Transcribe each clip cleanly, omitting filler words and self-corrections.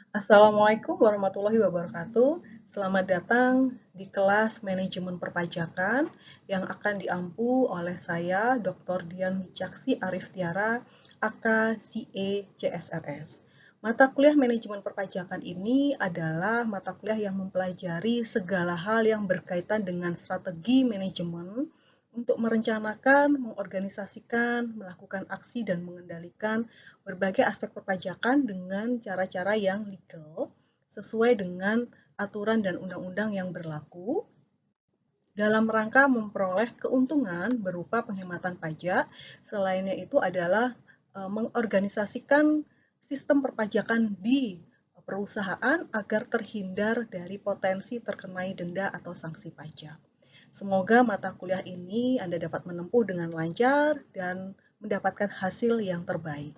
Assalamualaikum warahmatullahi wabarakatuh. Selamat datang di kelas Manajemen Perpajakan yang akan diampu oleh saya, Dr. Dian Wicaksi Arif Tiara, AK CA CSRS. Mata kuliah Manajemen Perpajakan ini adalah mata kuliah yang mempelajari segala hal yang berkaitan dengan strategi manajemen untuk merencanakan, mengorganisasikan, melakukan aksi, dan mengendalikan berbagai aspek perpajakan dengan cara-cara yang legal sesuai dengan aturan dan undang-undang yang berlaku dalam rangka memperoleh keuntungan berupa penghematan pajak. Selainnya itu adalah mengorganisasikan sistem perpajakan di perusahaan agar terhindar dari potensi terkenai denda atau sanksi pajak. Semoga mata kuliah ini Anda dapat menempuh dengan lancar dan mendapatkan hasil yang terbaik.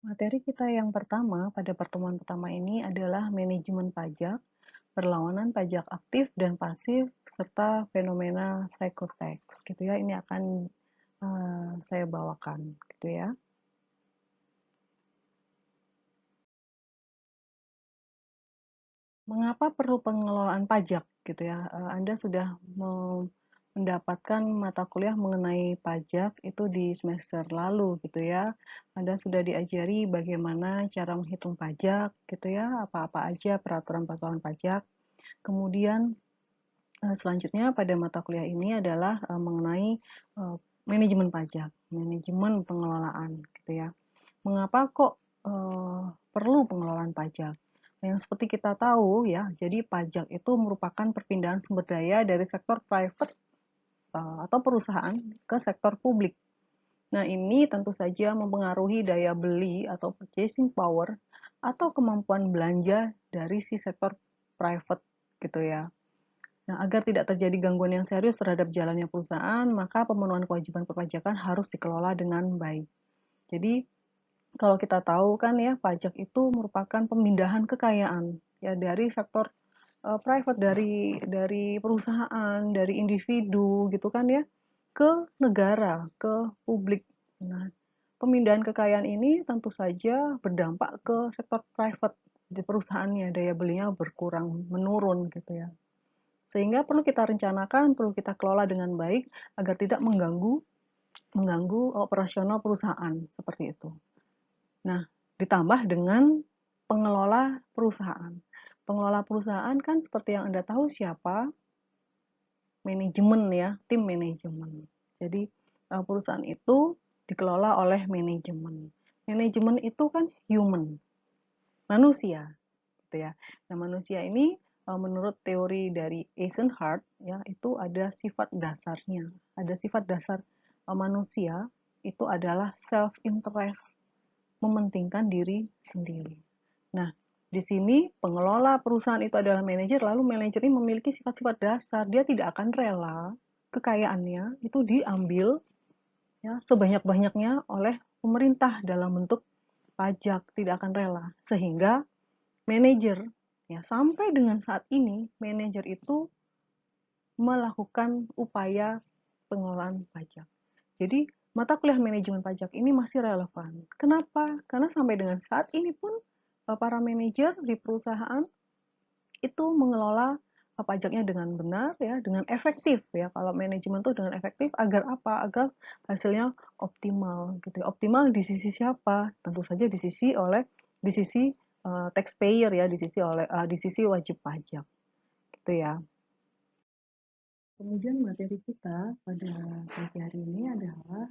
Materi kita yang pertama pada pertemuan pertama ini adalah manajemen pajak, perlawanan pajak aktif dan pasif, serta fenomena psychotax, gitu ya. Ini akan saya bawakan, gitu ya. Mengapa perlu pengelolaan pajak, gitu ya? Anda sudah mendapatkan mata kuliah mengenai pajak itu di semester lalu, gitu ya. Anda sudah diajari bagaimana cara menghitung pajak, gitu ya, apa-apa aja peraturan-peraturan pajak. Kemudian selanjutnya pada mata kuliah ini adalah mengenai manajemen pajak, manajemen pengelolaan, gitu ya. Mengapa kok perlu pengelolaan pajak? Yang seperti kita tahu ya, jadi pajak itu merupakan perpindahan sumber daya dari sektor private atau perusahaan ke sektor publik. Nah, ini tentu saja mempengaruhi daya beli atau purchasing power atau kemampuan belanja dari si sektor private gitu ya. Nah, agar tidak terjadi gangguan yang serius terhadap jalannya perusahaan, maka pemenuhan kewajiban perpajakan harus dikelola dengan baik. Jadi, kalau kita tahu kan ya, pajak itu merupakan pemindahan kekayaan ya dari sektor private, dari perusahaan, dari individu gitu kan ya, ke negara, ke publik. Nah, pemindahan kekayaan ini tentu saja berdampak ke sektor private di perusahaannya, daya belinya berkurang, menurun gitu ya. Sehingga perlu kita rencanakan, perlu kita kelola dengan baik agar tidak mengganggu mengganggu operasional perusahaan seperti itu. Nah, ditambah dengan pengelola perusahaan. Pengelola perusahaan kan seperti yang Anda tahu siapa? Manajemen ya, tim manajemen. Jadi perusahaan itu dikelola oleh manajemen. Manajemen itu kan human, manusia, gitu ya. Nah, manusia ini menurut teori dari Eisenhower ya, itu ada sifat dasarnya. Ada sifat dasar manusia itu adalah self interest, mementingkan diri sendiri. Nah, di sini pengelola perusahaan itu adalah manajer, lalu manajer ini memiliki sifat-sifat dasar. Dia tidak akan rela kekayaannya itu diambil ya sebanyak-banyaknya oleh pemerintah dalam bentuk pajak, tidak akan rela. Sehingga manajer ya sampai dengan saat ini manajer itu melakukan upaya pengelolaan pajak. Jadi mata kuliah manajemen pajak ini masih relevan. Kenapa? Karena sampai dengan saat ini pun para manajer di perusahaan itu mengelola pajaknya dengan benar ya, dengan efektif ya. Kalau manajemen itu dengan efektif agar apa? Agar hasilnya optimal gitu. Ya. Optimal di sisi siapa? Tentu saja di sisi taxpayer ya, di sisi wajib pajak gitu ya. Kemudian materi kita pada pagi hari ini adalah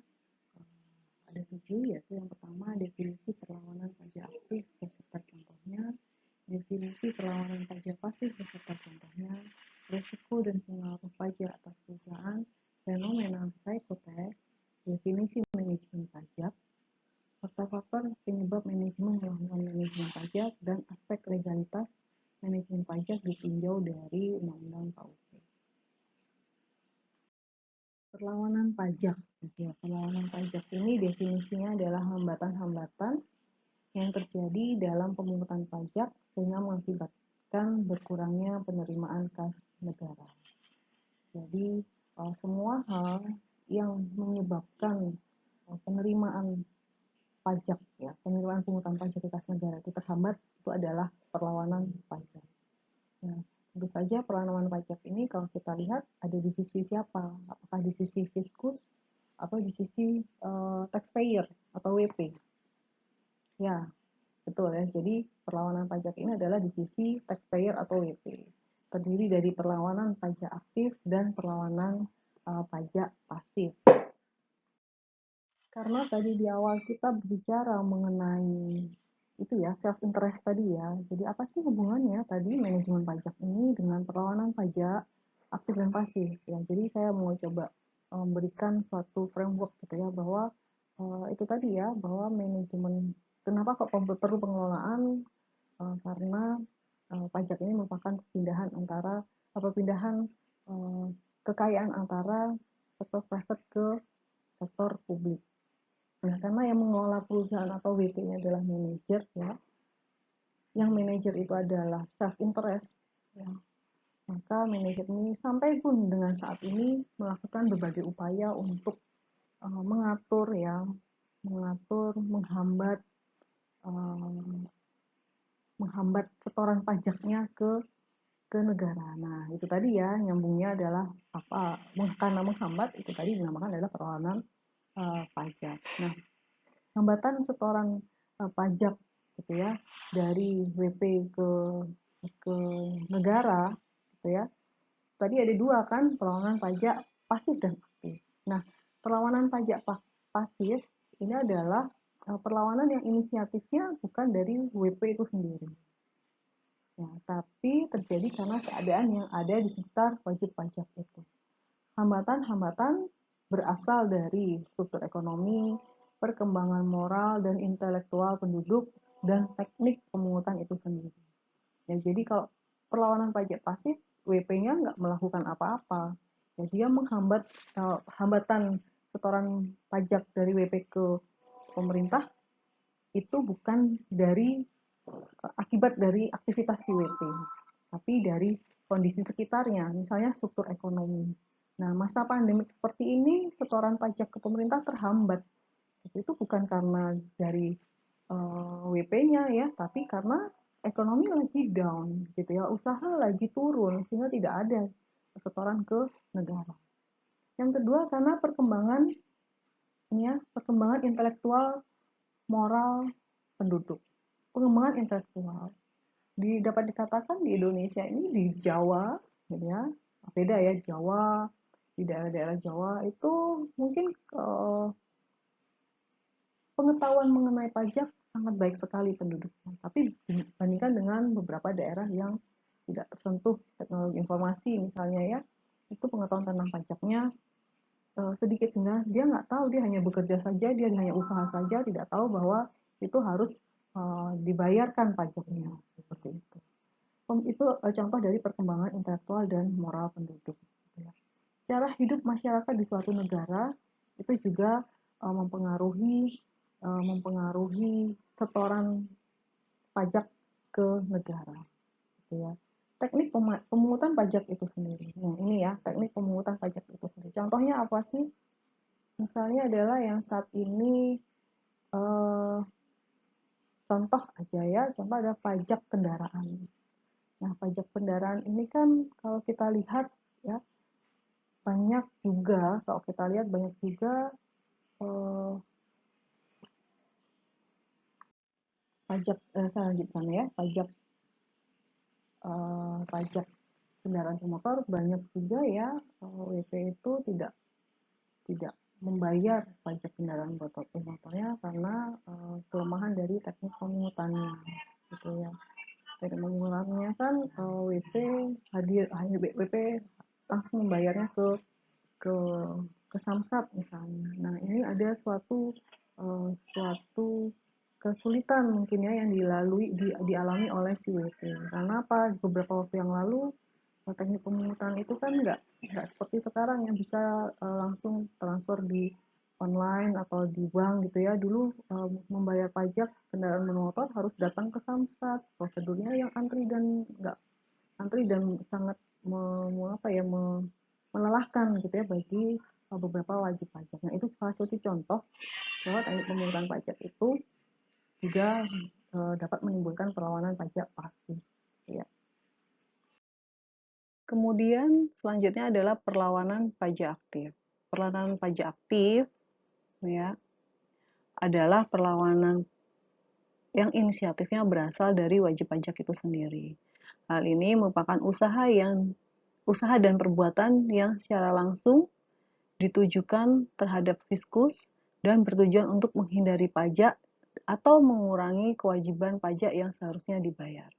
ada 7, yaitu yang pertama definisi perlawanan pajak aktif beserta contohnya, definisi perlawanan pajak pasif beserta contohnya, risiko dan pengaruh pajak atas perusahaan, fenomena psikotek, definisi manajemen pajak, faktor-faktor penyebab manajemen melakukan manajemen pajak, dan aspek legalitas manajemen pajak ditinjau dari Undang-Undang KUP. Perlawanan pajak, ya, perlawanan pajak ini definisinya adalah hambatan-hambatan yang terjadi dalam pemungutan pajak sehingga mengakibatkan berkurangnya penerimaan kas negara. Jadi semua hal yang menyebabkan penerimaan pajak ya, penerimaan pungutan pajak di kas negara itu terhambat, itu adalah perlawanan pajak. Nah, tentu saja perlawanan pajak ini kalau kita lihat ada di sisi siapa? Apakah di sisi fiskus atau di sisi taxpayer atau WP? Ya, betul ya. Jadi perlawanan pajak ini adalah di sisi taxpayer atau WP. Terdiri dari perlawanan pajak aktif dan perlawanan pajak pasif. Karena tadi di awal kita berbicara mengenai itu ya, self interest tadi ya. Jadi apa sih hubungannya tadi manajemen pajak ini dengan perlawanan pajak aktif dan pasif ya. Jadi saya mau coba memberikan suatu framework gitu ya, bahwa itu tadi ya, bahwa manajemen, kenapa kok perlu pengelolaan, karena pajak ini merupakan perpindahan antara perpindahan kekayaan antara sektor private ke sektor publik. Nah, karena yang mengelola perusahaan atau WP-nya adalah manajer ya, yang manajer itu adalah self interest ya, maka manajer ini sampai pun dengan saat ini melakukan berbagai upaya untuk mengatur ya, menghambat setoran pajaknya ke negara. Nah, itu tadi ya, nyambungnya adalah apa? Karena menghambat itu tadi dinamakan adalah perlawanan pajak. Nah, hambatan setoran pajak gitu ya dari WP ke negara gitu ya. Tadi ada dua kan, perlawanan pajak pasif dan aktif. Nah, perlawanan pajak pasif ini adalah perlawanan yang inisiatifnya bukan dari WP itu sendiri. Ya, tapi terjadi karena keadaan yang ada di sekitar wajib pajak itu. Hambatan-hambatan berasal dari struktur ekonomi, perkembangan moral dan intelektual penduduk, dan teknik pemungutan itu sendiri. Ya, jadi kalau perlawanan pajak pasif, WP-nya nggak melakukan apa-apa. Ya, dia menghambat hambatan setoran pajak dari WP ke pemerintah itu bukan dari akibat dari aktivitas si WP, tapi dari kondisi sekitarnya, misalnya struktur ekonomi. Nah, masa pandemi seperti ini, setoran pajak ke pemerintah terhambat. Itu bukan karena dari WP-nya ya, tapi karena ekonomi lagi down, gitu ya, usaha lagi turun, sehingga tidak ada setoran ke negara. Yang kedua, karena perkembangan intelektual moral penduduk. Pengembangan intelektual dapat dikatakan di Indonesia ini, di Jawa gitu ya, beda ya, Jawa, di daerah-daerah Jawa itu mungkin pengetahuan mengenai pajak sangat baik sekali penduduknya, tapi dibandingkan dengan beberapa daerah yang tidak tersentuh teknologi informasi misalnya ya, itu pengetahuan tentang pajaknya sedikit, sehingga dia nggak tahu, dia hanya bekerja saja, dia hanya usaha saja, tidak tahu bahwa itu harus dibayarkan pajaknya, seperti itu. Itu contoh dari perkembangan intelektual dan moral penduduk. Cara hidup masyarakat di suatu negara itu juga mempengaruhi setoran pajak ke negara. Gitu ya. Teknik pemungutan pajak itu sendiri. Nah, ini ya, teknik pemungutan pajak itu sendiri. Contohnya apa sih? Misalnya adalah yang saat ini contoh aja ya, contoh ada pajak kendaraan. Nah, pajak kendaraan ini kan kalau kita lihat ya, banyak juga pajak saya lanjutkan ya, pajak kendaraan bermotor banyak juga ya, WP itu tidak tidak membayar pajak kendaraan bermotornya karena kelemahan dari teknik pemungutannya gitu ya. Teknik pemungutannya kan WP hanya WP langsung membayarnya ke ke Samsat misalnya. Nah, ini ada suatu kesulitan mungkin ya yang dialami oleh si WP. Karena apa? Beberapa waktu yang lalu teknik pemungutan itu kan nggak seperti sekarang yang bisa langsung transfer di online atau di bank gitu ya. Dulu membayar pajak kendaraan bermotor harus datang ke Samsat. Prosedurnya yang antri dan sangat melelahkan gitu ya bagi beberapa wajib pajak. Nah, itu salah satu contoh bahwa teknik pemungutan pajak itu juga dapat menimbulkan perlawanan pajak pasif. Ya. Kemudian selanjutnya adalah perlawanan pajak aktif. Perlawanan pajak aktif ya adalah perlawanan yang inisiatifnya berasal dari wajib pajak itu sendiri. Hal ini merupakan usaha dan perbuatan yang secara langsung ditujukan terhadap fiskus dan bertujuan untuk menghindari pajak atau mengurangi kewajiban pajak yang seharusnya dibayar.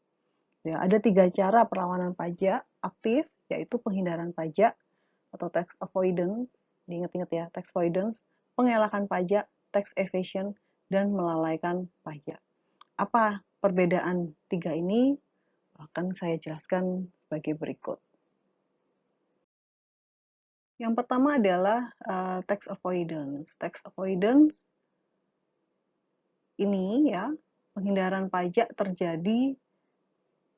Ya, ada 3 cara perlawanan pajak aktif, yaitu penghindaran pajak atau tax avoidance, diingat-ingat ya, tax avoidance, pengelakan pajak, tax evasion, dan melalaikan pajak. Apa perbedaan 3 ini? Akan saya jelaskan sebagai berikut. Yang pertama adalah tax avoidance. Tax avoidance ini ya, penghindaran pajak terjadi.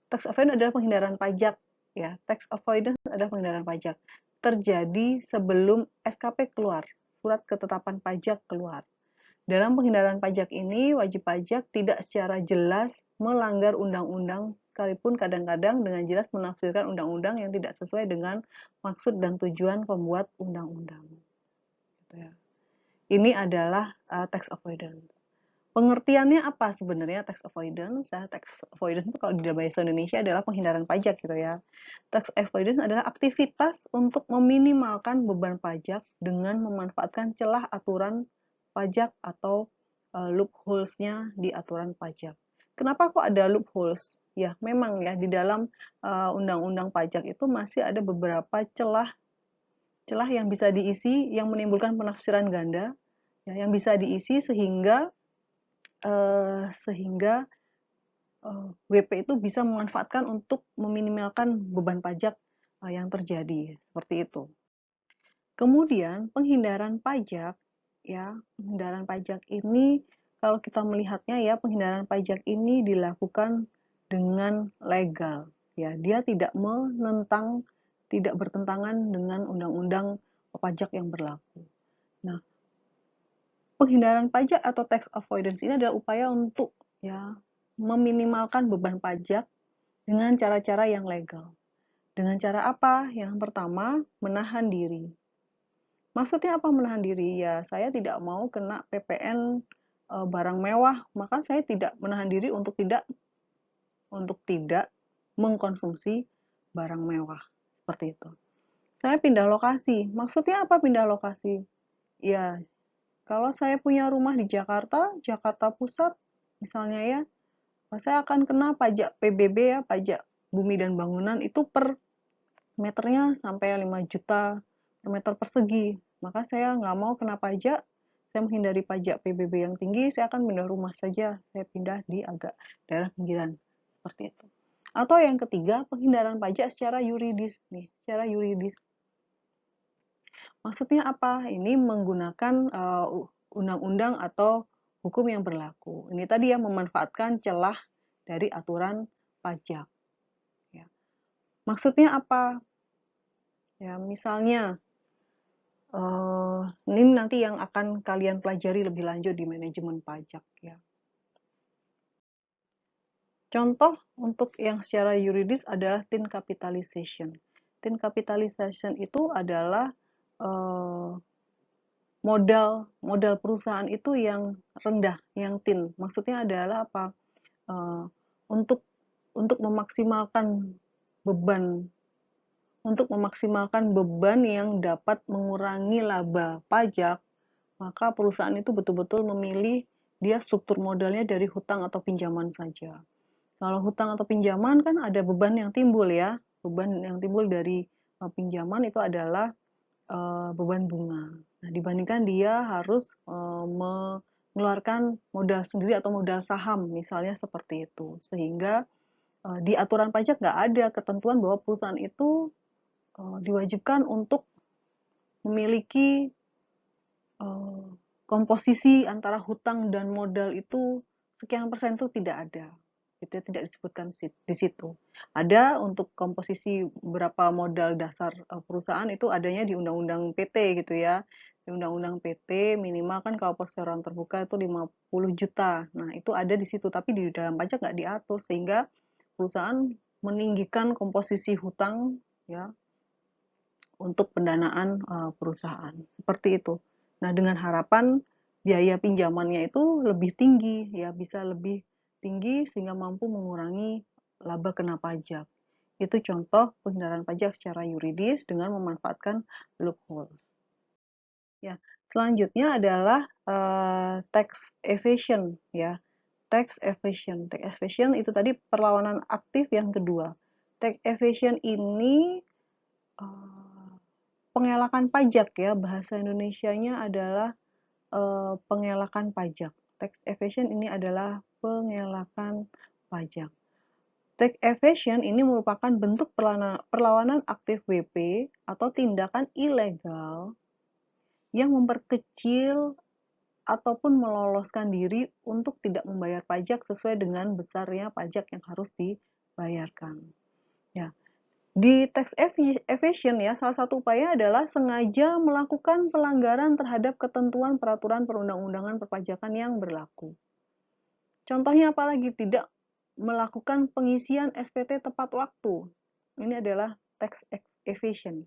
Tax avoidance adalah penghindaran pajak ya. Tax avoidance adalah penghindaran pajak terjadi sebelum SKP keluar, surat ketetapan pajak keluar. Dalam penghindaran pajak ini, wajib pajak tidak secara jelas melanggar undang-undang, sekalipun kadang-kadang dengan jelas menafsirkan undang-undang yang tidak sesuai dengan maksud dan tujuan pembuat undang-undang. Gitu ya. Ini adalah tax avoidance. Pengertiannya apa sebenarnya tax avoidance? Tax avoidance itu kalau di dalam bahasa Indonesia adalah penghindaran pajak gitu ya. Tax avoidance adalah aktivitas untuk meminimalkan beban pajak dengan memanfaatkan celah aturan pajak atau loopholes-nya di aturan pajak. Kenapa kok ada loopholes? Ya, memang ya di dalam undang-undang pajak itu masih ada beberapa celah yang bisa diisi yang menimbulkan penafsiran ganda, ya, yang bisa diisi sehingga WP itu bisa memanfaatkan untuk meminimalkan beban pajak yang terjadi seperti itu. Kemudian penghindaran pajak ya, penghindaran pajak ini kalau kita melihatnya ya, penghindaran pajak ini dilakukan dengan legal ya. Dia tidak bertentangan dengan undang-undang pajak yang berlaku. Nah, penghindaran pajak atau tax avoidance ini adalah upaya untuk ya meminimalkan beban pajak dengan cara-cara yang legal. Dengan cara apa? Yang pertama, menahan diri. Maksudnya apa menahan diri? Ya, saya tidak mau kena PPN barang mewah, maka saya tidak menahan diri untuk tidak mengkonsumsi barang mewah. Seperti itu. Saya pindah lokasi. Maksudnya apa pindah lokasi? Ya, kalau saya punya rumah di Jakarta, Jakarta Pusat, misalnya ya, saya akan kena pajak PBB ya, pajak bumi dan bangunan itu per meternya sampai 5 juta per meter persegi. Maka saya nggak mau kena pajak, saya menghindari pajak PBB yang tinggi, saya akan pindah rumah saja, saya pindah di agak daerah pinggiran, seperti itu. Atau yang ketiga, penghindaran pajak secara yuridis nih, secara yuridis. Maksudnya apa? Ini menggunakan undang-undang atau hukum yang berlaku. Ini tadi ya memanfaatkan celah dari aturan pajak. Ya. Maksudnya apa? Ya, misalnya ini nanti yang akan kalian pelajari lebih lanjut di manajemen pajak ya. Contoh untuk yang secara yuridis adalah tin capitalization. Tin capitalization itu adalah modal perusahaan itu yang rendah, yang tin. Maksudnya adalah apa? Uh, untuk memaksimalkan beban yang dapat mengurangi laba pajak, maka perusahaan itu betul-betul memilih dia struktur modalnya dari hutang atau pinjaman saja. Kalau hutang atau pinjaman kan ada beban yang timbul ya. Beban yang timbul dari pinjaman itu adalah beban bunga. Nah, dibandingkan dia harus mengeluarkan modal sendiri atau modal saham misalnya seperti itu. Sehingga di aturan pajak nggak ada ketentuan bahwa perusahaan itu diwajibkan untuk memiliki komposisi antara hutang dan modal itu sekian persen itu tidak ada. Itu tidak disebutkan di situ. Ada untuk komposisi berapa modal dasar perusahaan itu adanya di Undang-Undang PT gitu ya. Di Undang-Undang PT minimal kan kalau perseroan terbuka itu 50 juta. Nah, itu ada di situ, tapi di dalam pajak nggak diatur, sehingga perusahaan meninggikan komposisi hutang ya untuk pendanaan perusahaan. Seperti itu. Nah, dengan harapan biaya pinjamannya itu lebih tinggi, ya bisa lebih tinggi sehingga mampu mengurangi laba kena pajak. Itu contoh penghindaran pajak secara yuridis dengan memanfaatkan loophole. Ya, selanjutnya adalah tax evasion ya. Tax evasion. Tax evasion itu tadi perlawanan aktif yang kedua. Tax evasion ini pengelakan pajak ya, bahasa Indonesianya adalah pengelakan pajak. Tax evasion ini adalah pengelakan pajak. Tax evasion ini merupakan bentuk perlawanan aktif WP atau tindakan ilegal yang memperkecil ataupun meloloskan diri untuk tidak membayar pajak sesuai dengan besarnya pajak yang harus dibayarkan. Ya, di tax evasion ya, salah satu upaya adalah sengaja melakukan pelanggaran terhadap ketentuan peraturan perundang-undangan perpajakan yang berlaku. Contohnya apalagi tidak melakukan pengisian SPT tepat waktu. Ini adalah tax evasion.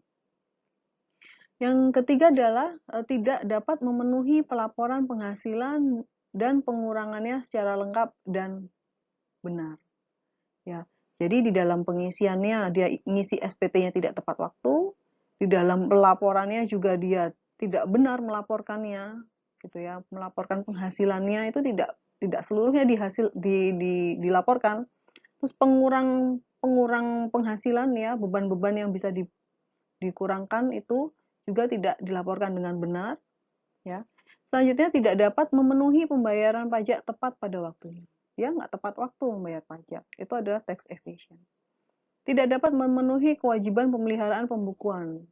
Yang ketiga adalah tidak dapat memenuhi pelaporan penghasilan dan pengurangannya secara lengkap dan benar. Ya, jadi di dalam pengisiannya dia ngisi SPT-nya tidak tepat waktu, di dalam pelaporannya juga dia tidak benar melaporkannya, gitu ya. Melaporkan penghasilannya itu tidak seluruhnya dilaporkan. Terus pengurang penghasilan ya, beban-beban yang bisa dikurangkan itu juga tidak dilaporkan dengan benar, ya. Selanjutnya tidak dapat memenuhi pembayaran pajak tepat pada waktunya. Dia nggak tepat waktu membayar pajak. Itu adalah tax evasion. Tidak dapat memenuhi kewajiban pemeliharaan pembukuan.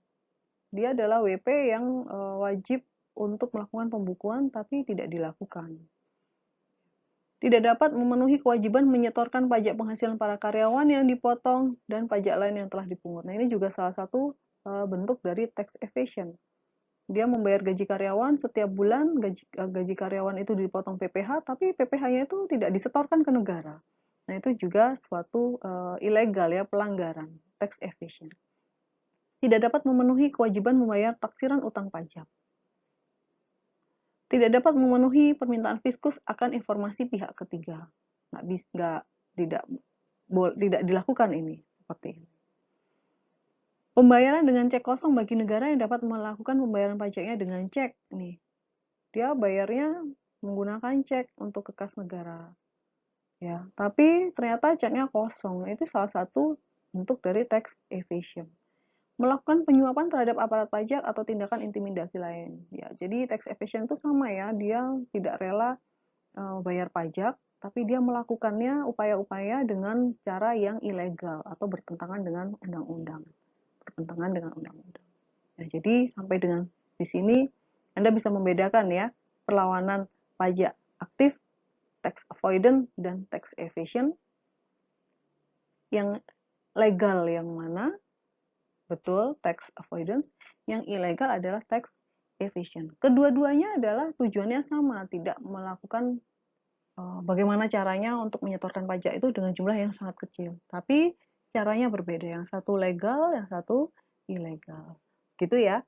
Dia adalah WP yang wajib untuk melakukan pembukuan tapi tidak dilakukan. Tidak dapat memenuhi kewajiban menyetorkan pajak penghasilan para karyawan yang dipotong dan pajak lain yang telah dipungut. Nah, ini juga salah satu bentuk dari tax evasion. Dia membayar gaji karyawan setiap bulan, gaji karyawan itu dipotong PPh, tapi PPh-nya itu tidak disetorkan ke negara. Nah, itu juga suatu ilegal ya, pelanggaran tax evasion. Tidak dapat memenuhi kewajiban membayar taksiran utang pajak. Tidak dapat memenuhi permintaan fiskus akan informasi pihak ketiga. Tidak dilakukan ini seperti ini. Pembayaran dengan cek kosong bagi negara yang dapat melakukan pembayaran pajaknya dengan cek nih. Dia bayarnya menggunakan cek untuk ke kas negara. Ya, tapi ternyata ceknya kosong. Itu salah satu bentuk dari tax evasion. Melakukan penyuapan terhadap aparat pajak atau tindakan intimidasi lain. Ya, jadi tax evasion itu sama ya, dia tidak rela bayar pajak, tapi dia melakukannya upaya-upaya dengan cara yang ilegal atau bertentangan dengan undang-undang. Bertentangan dengan undang-undang. Nah, jadi sampai dengan di sini Anda bisa membedakan ya perlawanan pajak aktif, tax avoidance, dan tax evasion. Yang legal yang mana? Betul, tax avoidance. Yang ilegal adalah tax evasion. Kedua-duanya adalah tujuannya sama, tidak melakukan bagaimana caranya untuk menyetorkan pajak itu dengan jumlah yang sangat kecil. Tapi caranya berbeda, yang satu legal, yang satu ilegal. Gitu ya.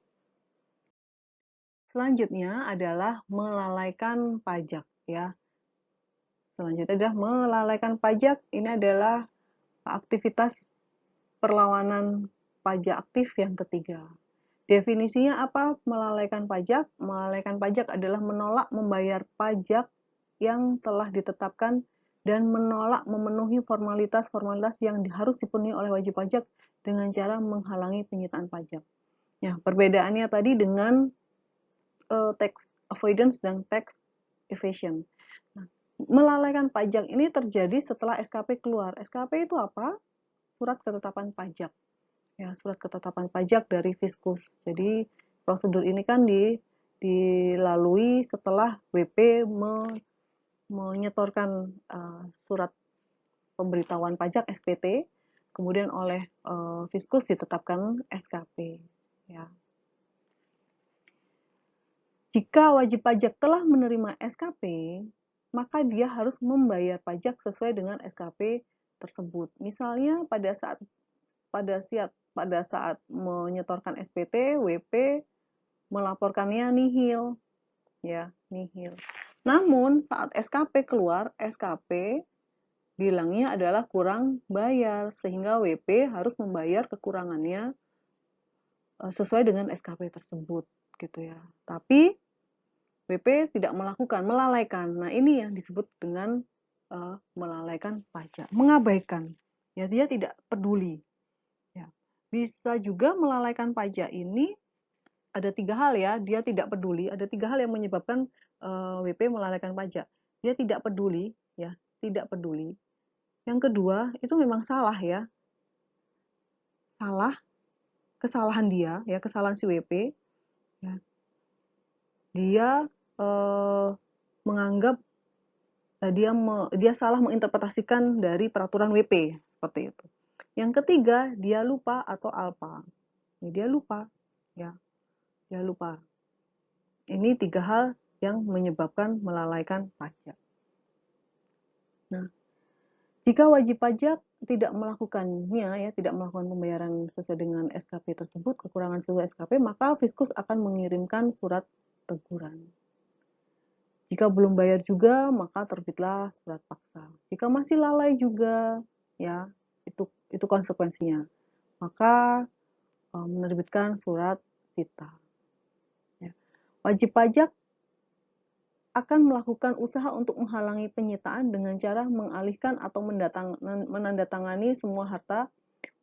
Selanjutnya adalah melalaikan pajak ya. Selanjutnya adalah melalaikan pajak. Ini adalah aktivitas perlawanan pajak aktif yang ketiga. Definisinya apa melalaikan pajak? Melalaikan pajak adalah menolak membayar pajak yang telah ditetapkan dan menolak memenuhi formalitas-formalitas yang harus dipenuhi oleh wajib pajak dengan cara menghalangi penyitaan pajak. Ya, perbedaannya tadi dengan tax avoidance dan tax evasion. Nah, melalaikan pajak ini terjadi setelah SKP keluar. SKP itu apa? Surat ketetapan pajak. Ya, surat ketetapan pajak dari Fiskus. Jadi prosedur ini kan dilalui setelah WP menyetorkan surat pemberitahuan pajak SPT, kemudian oleh Fiskus ditetapkan SKP. Ya. Jika wajib pajak telah menerima SKP, maka dia harus membayar pajak sesuai dengan SKP tersebut. Misalnya pada saat menyetorkan SPT, WP melaporkannya nihil, ya, nihil. Namun saat SKP keluar, SKP bilangnya adalah kurang bayar, sehingga WP harus membayar kekurangannya sesuai dengan SKP tersebut, gitu ya. Tapi WP tidak melakukan, melalaikan. Nah, ini yang disebut dengan melalaikan pajak, mengabaikan. Ya, dia tidak peduli. Ya. Bisa juga melalaikan pajak ini ada 3 hal ya, dia tidak peduli. Ada 3 hal yang menyebabkan WP melalaikan pajak. Dia tidak peduli, ya, tidak peduli. Yang kedua, itu memang salah ya. Salah, kesalahan dia, ya, kesalahan si WP. Ya. Dia menganggap dia salah menginterpretasikan dari peraturan WP seperti itu. Yang ketiga, dia lupa atau alpa. Dia lupa, ya, dia lupa. Ini 3 hal yang menyebabkan melalaikan pajak. Nah, jika wajib pajak tidak melakukannya, ya, tidak melakukan pembayaran sesuai dengan SKP tersebut, kekurangan sesuai SKP, maka Fiskus akan mengirimkan surat teguran. Jika belum bayar juga, maka terbitlah surat paksa. Jika masih lalai juga, ya, itu konsekuensinya. Maka menerbitkan surat sita. Ya. Wajib pajak akan melakukan usaha untuk menghalangi penyitaan dengan cara mengalihkan atau menandatangani semua harta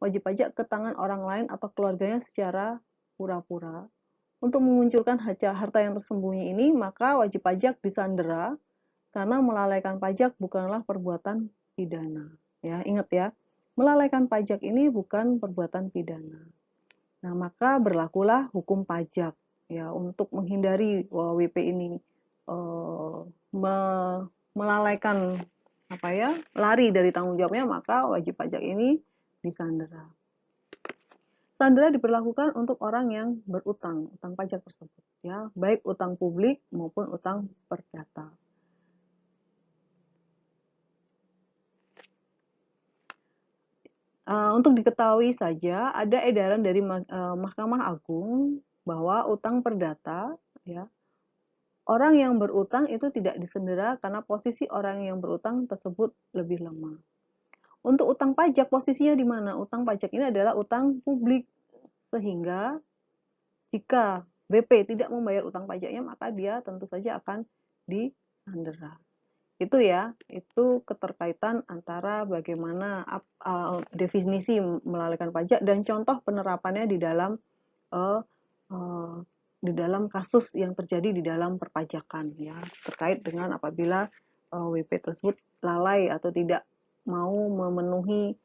wajib pajak ke tangan orang lain atau keluarganya secara pura-pura. Untuk memunculkan harta yang tersembunyi ini, maka wajib pajak disandera karena melalaikan pajak bukanlah perbuatan pidana. Ya, ingat ya, melalaikan pajak ini bukan perbuatan pidana. Nah, maka berlakulah hukum pajak ya untuk menghindari WP ini melalaikan lari dari tanggung jawabnya, maka wajib pajak ini disandera. Sandera diberlakukan untuk orang yang berutang, utang pajak tersebut, ya, baik utang publik maupun utang perdata. Untuk diketahui saja, ada edaran dari Mahkamah Agung bahwa utang perdata, ya, orang yang berutang itu tidak disandera karena posisi orang yang berutang tersebut lebih lemah. Untuk utang pajak, posisinya di mana? Utang pajak ini adalah utang publik, sehingga jika BP tidak membayar utang pajaknya, maka dia tentu saja akan disandera. Itu ya, itu keterkaitan antara bagaimana definisi melalaikan pajak dan contoh penerapannya di dalam kasus yang terjadi di dalam perpajakan, ya, terkait dengan apabila WP tersebut lalai atau tidak mau memenuhi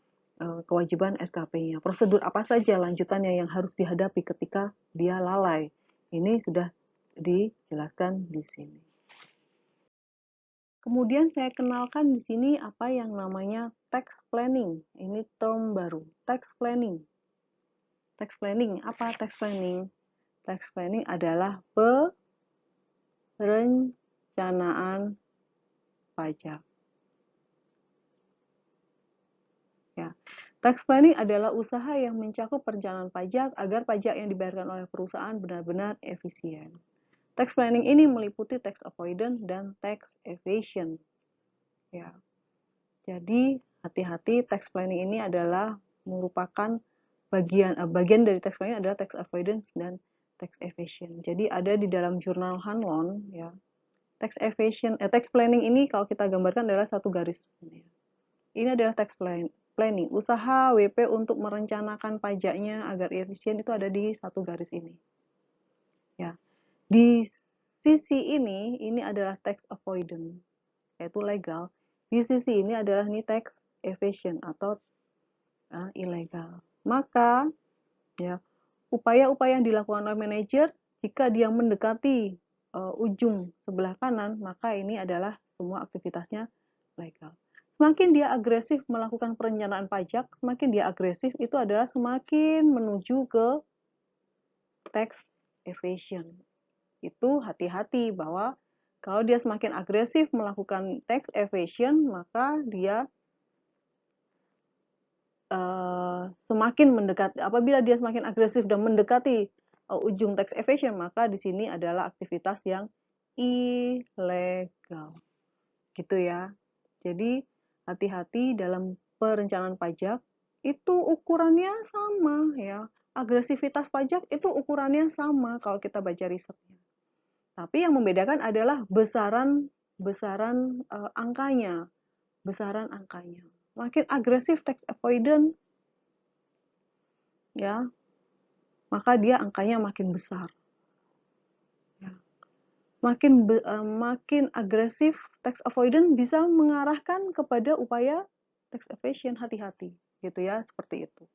kewajiban SKP-nya. Prosedur apa saja lanjutannya yang harus dihadapi ketika dia lalai? Ini sudah dijelaskan di sini. Kemudian saya kenalkan di sini apa yang namanya tax planning. Ini term baru, tax planning. Tax planning, apa tax planning? Tax planning adalah perencanaan pajak. Ya. Tax planning adalah usaha yang mencakup perencanaan pajak agar pajak yang dibayarkan oleh perusahaan benar-benar efisien. Tax planning ini meliputi tax avoidance dan tax evasion. Ya. Jadi hati-hati, tax planning ini adalah merupakan bagian dari tax planning adalah tax avoidance dan tax evasion. Jadi ada di dalam jurnal Hanlon, ya. Tax planning ini kalau kita gambarkan adalah satu garis. Ini adalah tax planning. Usaha WP untuk merencanakan pajaknya agar efisien itu ada di satu garis ini. Ya. Di sisi ini adalah tax avoidance, yaitu legal. Di sisi ini adalah tax evasion atau ilegal. Maka, ya, upaya-upaya yang dilakukan oleh manajer jika dia mendekati ujung sebelah kanan, maka ini adalah semua aktivitasnya legal. Semakin dia agresif melakukan perencanaan pajak, semakin dia agresif itu adalah semakin menuju ke tax evasion. itu hati-hati bahwa kalau dia semakin agresif melakukan tax evasion, maka dia apabila dia semakin agresif dan mendekati ujung tax evasion, maka di sini adalah aktivitas yang ilegal. Gitu ya. Jadi hati-hati dalam perencanaan pajak, itu ukurannya sama ya. Agresivitas pajak itu ukurannya sama kalau kita baca risetnya. Tapi yang membedakan adalah besaran angkanya, besaran angkanya. Makin agresif tax avoidance ya, maka dia angkanya makin besar. Ya. Makin agresif tax avoidance bisa mengarahkan kepada upaya tax evasion, hati-hati gitu ya, seperti itu.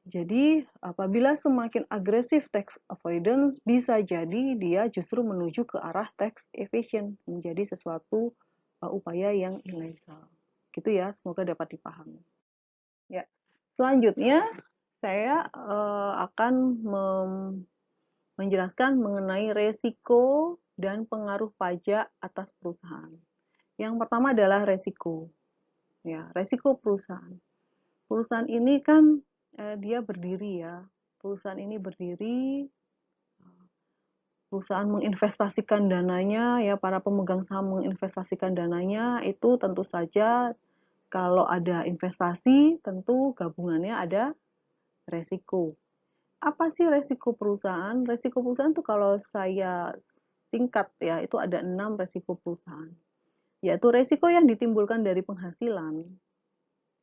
Jadi apabila semakin agresif tax avoidance, bisa jadi dia justru menuju ke arah tax evasion, menjadi sesuatu upaya yang ilegal. Gitu ya, semoga dapat dipahami. Ya. Selanjutnya saya akan menjelaskan mengenai resiko dan pengaruh pajak atas perusahaan. Yang pertama adalah resiko. Ya, resiko perusahaan. Perusahaan ini kan dia berdiri ya. Perusahaan ini berdiri, perusahaan menginvestasikan dananya ya, para pemegang saham menginvestasikan dananya, itu tentu saja kalau ada investasi tentu gabungannya ada resiko. Apa sih resiko perusahaan? Resiko perusahaan itu kalau saya singkat ya, itu ada 6 resiko perusahaan. Yaitu resiko yang ditimbulkan dari penghasilan.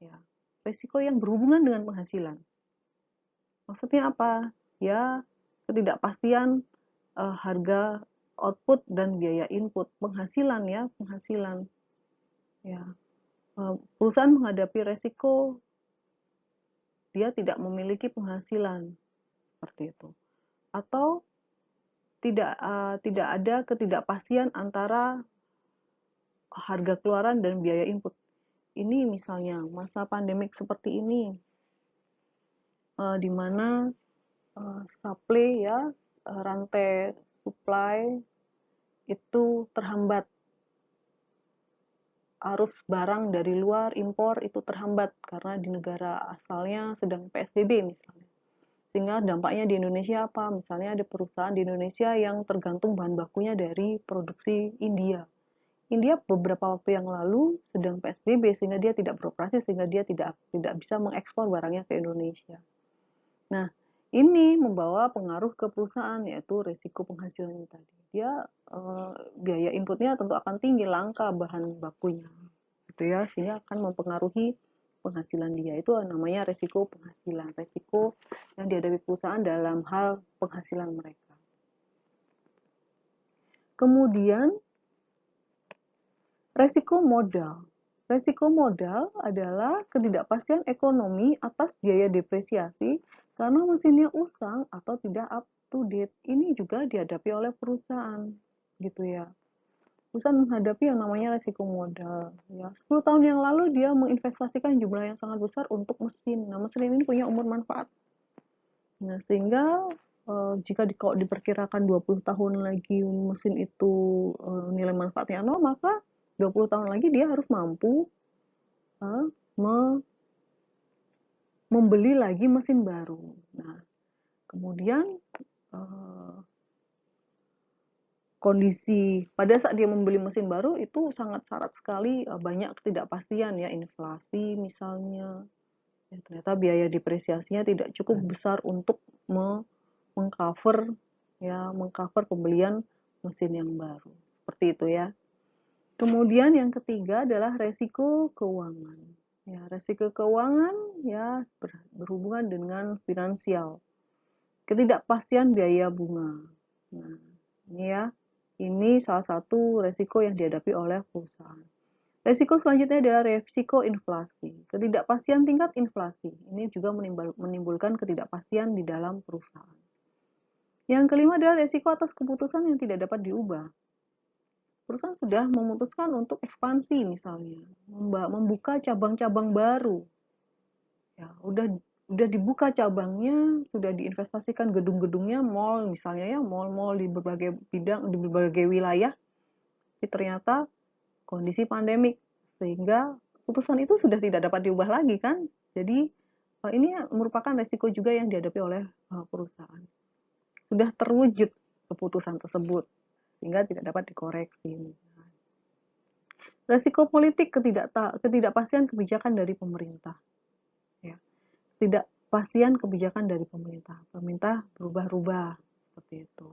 Ya, resiko yang berhubungan dengan penghasilan. Maksudnya apa? Ya, ketidakpastian harga output dan biaya input. Penghasilan ya, penghasilan. Ya, perusahaan menghadapi resiko dia tidak memiliki penghasilan seperti itu. Atau tidak ada ketidakpastian antara harga keluaran dan biaya input. Ini misalnya masa pandemik seperti ini, di mana supply ya, rantai supply itu terhambat, arus barang dari luar impor itu terhambat karena di negara asalnya sedang PSBB misalnya. Sehingga dampaknya di Indonesia apa? Misalnya ada perusahaan di Indonesia yang tergantung bahan bakunya dari produksi India. India beberapa waktu yang lalu sedang PSBB sehingga dia tidak beroperasi, sehingga dia tidak bisa mengekspor barangnya ke Indonesia. Nah, ini membawa pengaruh ke perusahaan, yaitu risiko penghasilannya tadi. Dia biaya inputnya tentu akan tinggi, langka bahan bakunya, gitu ya, sehingga akan mempengaruhi penghasilan dia. Itu namanya risiko penghasilan, risiko yang dihadapi perusahaan dalam hal penghasilan mereka. Kemudian resiko modal. Resiko modal adalah ketidakpastian ekonomi atas biaya depresiasi karena mesinnya usang atau tidak up to date. Ini juga dihadapi oleh perusahaan, gitu ya. Perusahaan menghadapi yang namanya resiko modal. Ya, 10 tahun yang lalu dia menginvestasikan jumlah yang sangat besar untuk mesin. Nah, mesin ini punya umur manfaat. Nah, sehingga jika kalau diperkirakan 20 tahun lagi mesin itu nilai manfaatnya nol, maka 20 tahun lagi dia harus mampu membeli lagi mesin baru. Nah, kemudian kondisi pada saat dia membeli mesin baru itu sangat syarat sekali banyak ketidakpastian ya, inflasi misalnya. Ya, ternyata biaya depresiasinya tidak cukup besar untuk mengcover pembelian mesin yang baru. Seperti itu ya. Kemudian yang ketiga adalah resiko keuangan. Ya, resiko keuangan ya berhubungan dengan finansial. Ketidakpastian biaya bunga. Nah, ini ya. Ini salah satu resiko yang dihadapi oleh perusahaan. Resiko selanjutnya adalah resiko inflasi. Ketidakpastian tingkat inflasi. Ini juga menimbulkan ketidakpastian di dalam perusahaan. Yang kelima adalah resiko atas keputusan yang tidak dapat diubah. Perusahaan sudah memutuskan untuk ekspansi misalnya, membuka cabang-cabang baru. Ya, udah udah dibuka cabangnya, sudah diinvestasikan gedung-gedungnya, mall misalnya ya, mall-mall di berbagai bidang, di berbagai wilayah, tapi ternyata kondisi pandemik, sehingga putusan itu sudah tidak dapat diubah lagi kan. Jadi ini merupakan resiko juga yang dihadapi oleh perusahaan. Sudah terwujud keputusan tersebut, sehingga tidak dapat dikoreksi. Resiko politik ketidakpastian kebijakan dari pemerintah. Ya. Ketidakpastian kebijakan dari pemerintah. Pemerintah berubah-ubah seperti itu.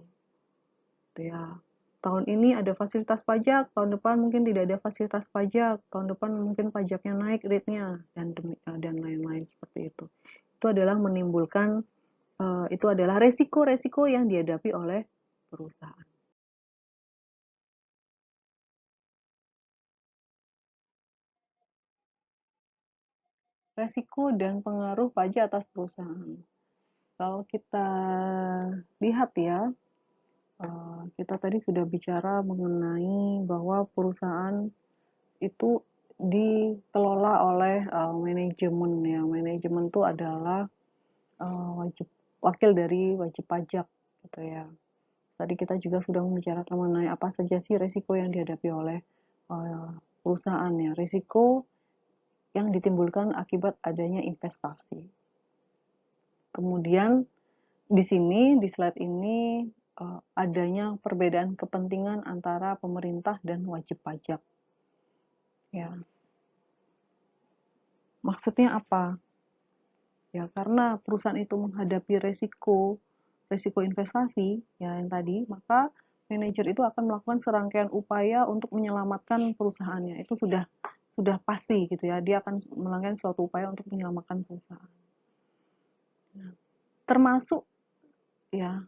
Ya. Tahun ini ada fasilitas pajak, tahun depan mungkin tidak ada fasilitas pajak, tahun depan mungkin pajaknya naik rate-nya dan lain-lain seperti itu. Itu adalah menimbulkan itu adalah resiko-resiko yang dihadapi oleh perusahaan. Resiko dan pengaruh pajak atas perusahaan. Kalau kita lihat ya, kita tadi sudah bicara mengenai bahwa perusahaan itu dikelola oleh manajemen ya. Manajemen itu adalah wakil dari wajib pajak gitu ya. Tadi kita juga sudah membicarakan mengenai apa saja sih resiko yang dihadapi oleh perusahaan ya. Resiko yang ditimbulkan akibat adanya investasi. Kemudian di sini, di slide ini, adanya perbedaan kepentingan antara pemerintah dan wajib pajak. Ya. Maksudnya apa? Ya, karena perusahaan itu menghadapi resiko investasi, ya yang tadi, maka manajer itu akan melakukan serangkaian upaya untuk menyelamatkan perusahaannya. Itu sudah pasti gitu ya, dia akan melakukan suatu upaya untuk menyelamatkan perusahaan. Nah, termasuk ya,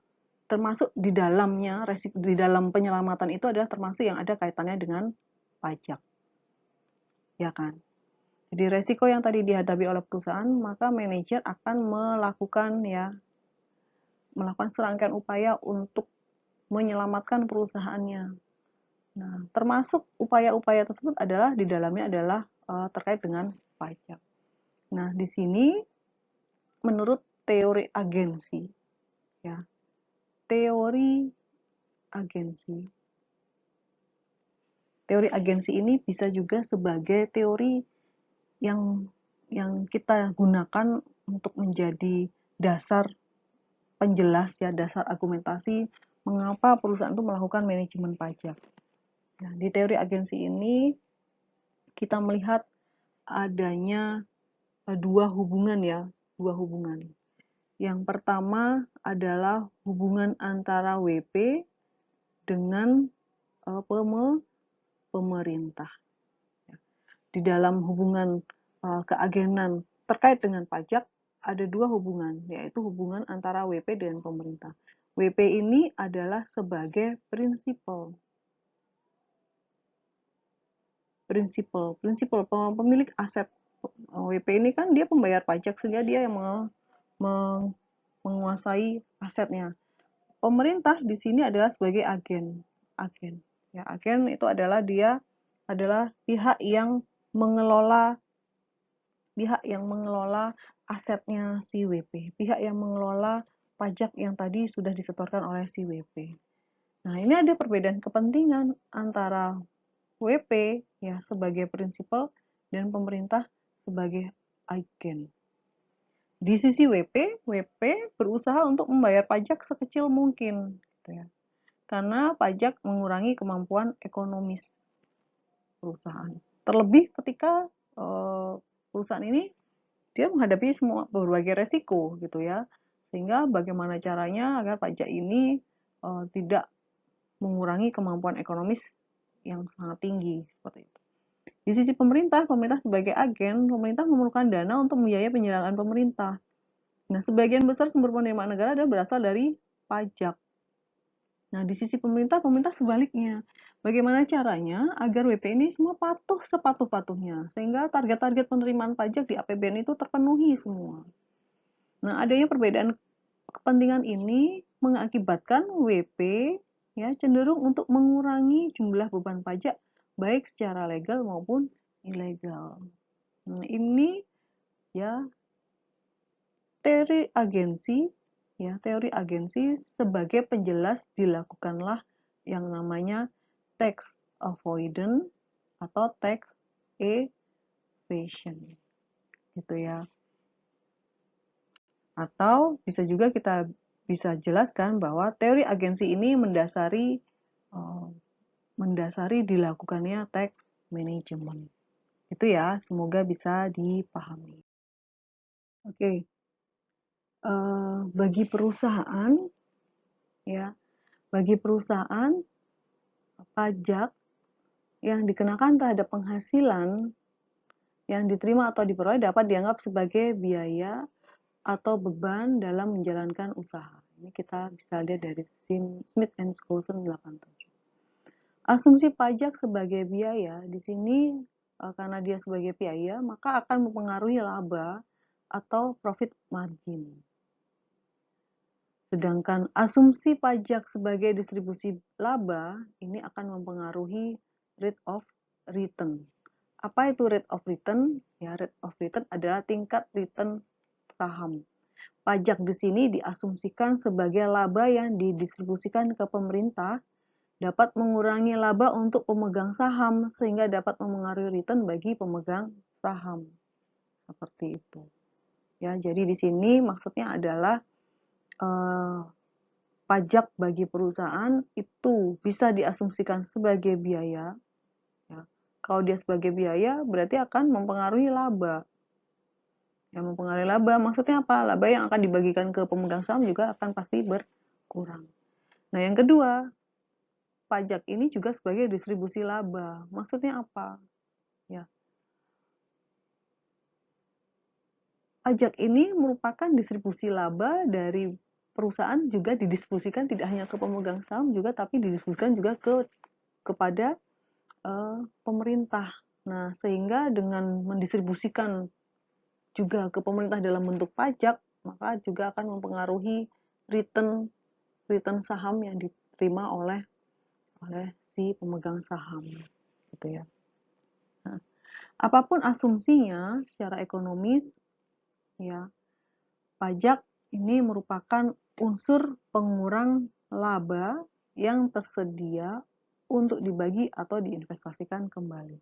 termasuk di dalamnya, di dalam penyelamatan itu adalah termasuk yang ada kaitannya dengan pajak. Ya kan? Jadi resiko yang tadi dihadapi oleh perusahaan, maka manajer akan melakukan serangkaian upaya untuk menyelamatkan perusahaannya. Nah, termasuk upaya-upaya tersebut adalah di dalamnya adalah terkait dengan pajak. Nah, di sini menurut teori agensi, ya, teori agensi. Teori agensi ini bisa juga sebagai teori yang kita gunakan untuk menjadi dasar penjelas ya, dasar argumentasi mengapa perusahaan itu melakukan manajemen pajak. Nah, di teori agensi ini kita melihat adanya dua hubungan ya, dua hubungan. Yang pertama adalah hubungan antara WP dengan pemerintah. Di dalam hubungan keagenan terkait dengan pajak ada dua hubungan, yaitu hubungan antara WP dan pemerintah. WP ini adalah sebagai prinsipal pemilik aset. WP ini kan dia pembayar pajak sehingga dia yang menguasai asetnya. Pemerintah di sini adalah sebagai agen. Ya, agen itu adalah dia adalah pihak yang mengelola asetnya si WP, pihak yang mengelola pajak yang tadi sudah disetorkan oleh si WP. Nah, ini ada perbedaan kepentingan antara WP ya sebagai prinsipal dan pemerintah sebagai agen. Di sisi WP berusaha untuk membayar pajak sekecil mungkin, gitu ya. Karena pajak mengurangi kemampuan ekonomis perusahaan. Terlebih ketika perusahaan ini dia menghadapi semua berbagai resiko gitu ya. Sehingga bagaimana caranya agar pajak ini tidak mengurangi kemampuan ekonomis yang sangat tinggi seperti itu. Di sisi pemerintah sebagai agen, pemerintah memerlukan dana untuk membiayai penyelenggaraan pemerintah. Nah, sebagian besar sumber penerimaan negara adalah berasal dari pajak. Nah, di sisi pemerintah sebaliknya. Bagaimana caranya agar WP ini semua patuh sepatuh-patuhnya, sehingga target-target penerimaan pajak di APBN itu terpenuhi semua. Nah, adanya perbedaan kepentingan ini mengakibatkan WP ya cenderung untuk mengurangi jumlah beban pajak baik secara legal maupun ilegal. Nah, ini ya teori agensi, ya, teori agensi sebagai penjelas dilakukanlah yang namanya tax avoidance atau tax evasion, gitu ya. Atau bisa juga kita bisa jelaskan bahwa teori agensi ini mendasari dilakukannya tax management. Itu ya, semoga bisa dipahami. Oke, bagi perusahaan, ya, bagi perusahaan pajak yang dikenakan terhadap penghasilan yang diterima atau diperoleh dapat dianggap sebagai biaya atau beban dalam menjalankan usaha. Ini kita bisa lihat dari Smith and Coulson 87. Asumsi pajak sebagai biaya di sini karena dia sebagai biaya maka akan mempengaruhi laba atau profit margin. Sedangkan asumsi pajak sebagai distribusi laba ini akan mempengaruhi rate of return. Apa itu rate of return? Ya, rate of return adalah tingkat return saham. Pajak di sini diasumsikan sebagai laba yang didistribusikan ke pemerintah dapat mengurangi laba untuk pemegang saham sehingga dapat mempengaruhi return bagi pemegang saham. Seperti itu. Ya, jadi di sini maksudnya adalah pajak bagi perusahaan itu bisa diasumsikan sebagai biaya. Ya. Kalau dia sebagai biaya berarti akan mempengaruhi laba. Yang mempengaruhi laba maksudnya apa? Laba yang akan dibagikan ke pemegang saham juga akan pasti berkurang. Nah, yang kedua, pajak ini juga sebagai distribusi laba. Maksudnya apa? Ya. Pajak ini merupakan distribusi laba dari perusahaan juga didistribusikan tidak hanya ke pemegang saham juga tapi didistribusikan juga kepada pemerintah. Nah, sehingga dengan mendistribusikan juga ke pemerintah dalam bentuk pajak, maka juga akan mempengaruhi return saham yang diterima oleh si pemegang saham, gitu ya. Nah, apapun asumsinya secara ekonomis, ya, pajak ini merupakan unsur pengurang laba yang tersedia untuk dibagi atau diinvestasikan kembali.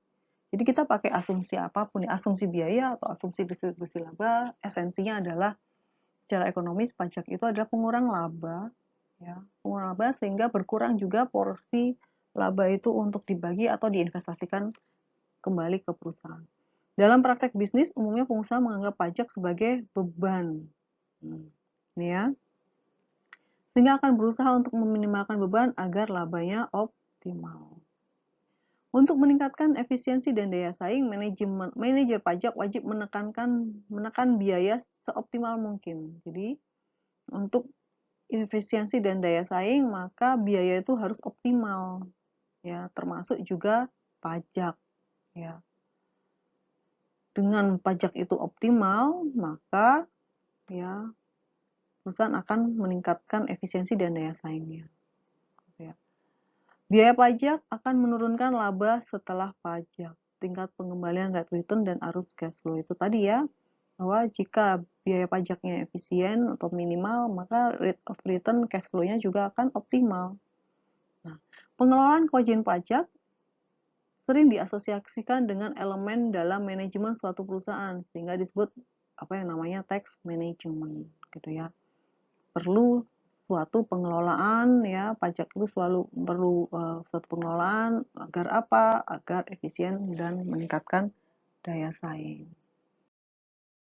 Jadi kita pakai asumsi apapun, asumsi biaya atau asumsi distribusi laba, esensinya adalah secara ekonomis pajak itu adalah pengurang laba, ya, pengurang laba sehingga berkurang juga porsi laba itu untuk dibagi atau diinvestasikan kembali ke perusahaan. Dalam praktek bisnis, umumnya pengusaha menganggap pajak sebagai beban. Ini ya. Sehingga akan berusaha untuk meminimalkan beban agar labanya optimal. Untuk meningkatkan efisiensi dan daya saing, manajer pajak wajib menekan biaya seoptimal mungkin. Jadi, untuk efisiensi dan daya saing, maka biaya itu harus optimal, ya, termasuk juga pajak, ya. Dengan pajak itu optimal, maka ya perusahaan akan meningkatkan efisiensi dan daya saingnya. Ya. Biaya pajak akan menurunkan laba setelah pajak. Tingkat pengembalian rate return dan arus cash flow itu tadi ya, bahwa jika biaya pajaknya efisien atau minimal, maka rate of return cash flow-nya juga akan optimal. Nah, pengelolaan kewajiban pajak sering diasosiasikan dengan elemen dalam manajemen suatu perusahaan, sehingga disebut apa yang namanya tax management, gitu ya. Perlu suatu pengelolaan, ya, pajak itu selalu perlu suatu pengelolaan agar apa? Agar efisien dan meningkatkan daya saing.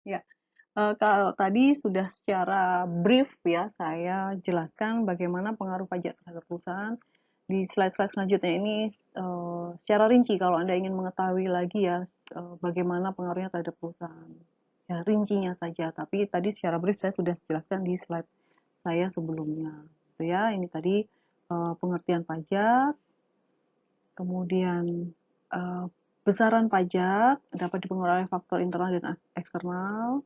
Ya, kalau tadi sudah secara brief ya saya jelaskan bagaimana pengaruh pajak terhadap perusahaan. Di slide-slide selanjutnya ini secara rinci kalau Anda ingin mengetahui lagi ya bagaimana pengaruhnya terhadap perusahaan. Ya, rincinya saja, tapi tadi secara brief saya sudah jelaskan di slide saya sebelumnya. Gitu ya, ini tadi pengertian pajak, kemudian besaran pajak dapat dipengaruhi oleh faktor internal dan eksternal.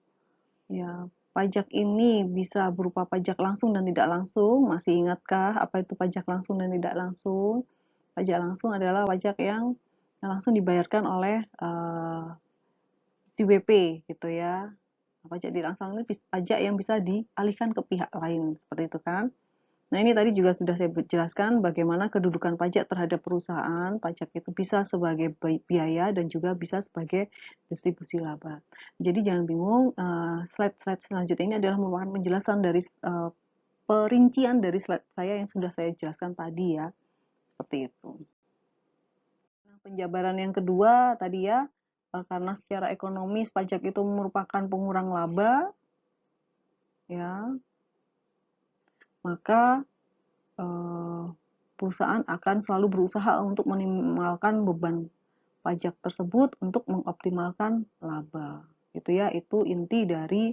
Ya, pajak ini bisa berupa pajak langsung dan tidak langsung. Masih ingatkah apa itu pajak langsung dan tidak langsung? Pajak langsung adalah pajak yang langsung dibayarkan oleh si WP gitu ya. Pajak tidak langsung ini pajak yang bisa dialihkan ke pihak lain, seperti itu kan. Nah, ini tadi juga sudah saya jelaskan bagaimana kedudukan pajak terhadap perusahaan. Pajak itu bisa sebagai biaya dan juga bisa sebagai distribusi laba. Jadi jangan bingung, slide-slide selanjutnya ini adalah merupakan penjelasan dari perincian dari slide saya yang sudah saya jelaskan tadi ya, seperti itu. Nah, penjabaran yang kedua tadi ya, karena secara ekonomis pajak itu merupakan pengurang laba, ya, maka perusahaan akan selalu berusaha untuk meminimalkan beban pajak tersebut untuk mengoptimalkan laba. Itu ya, itu inti dari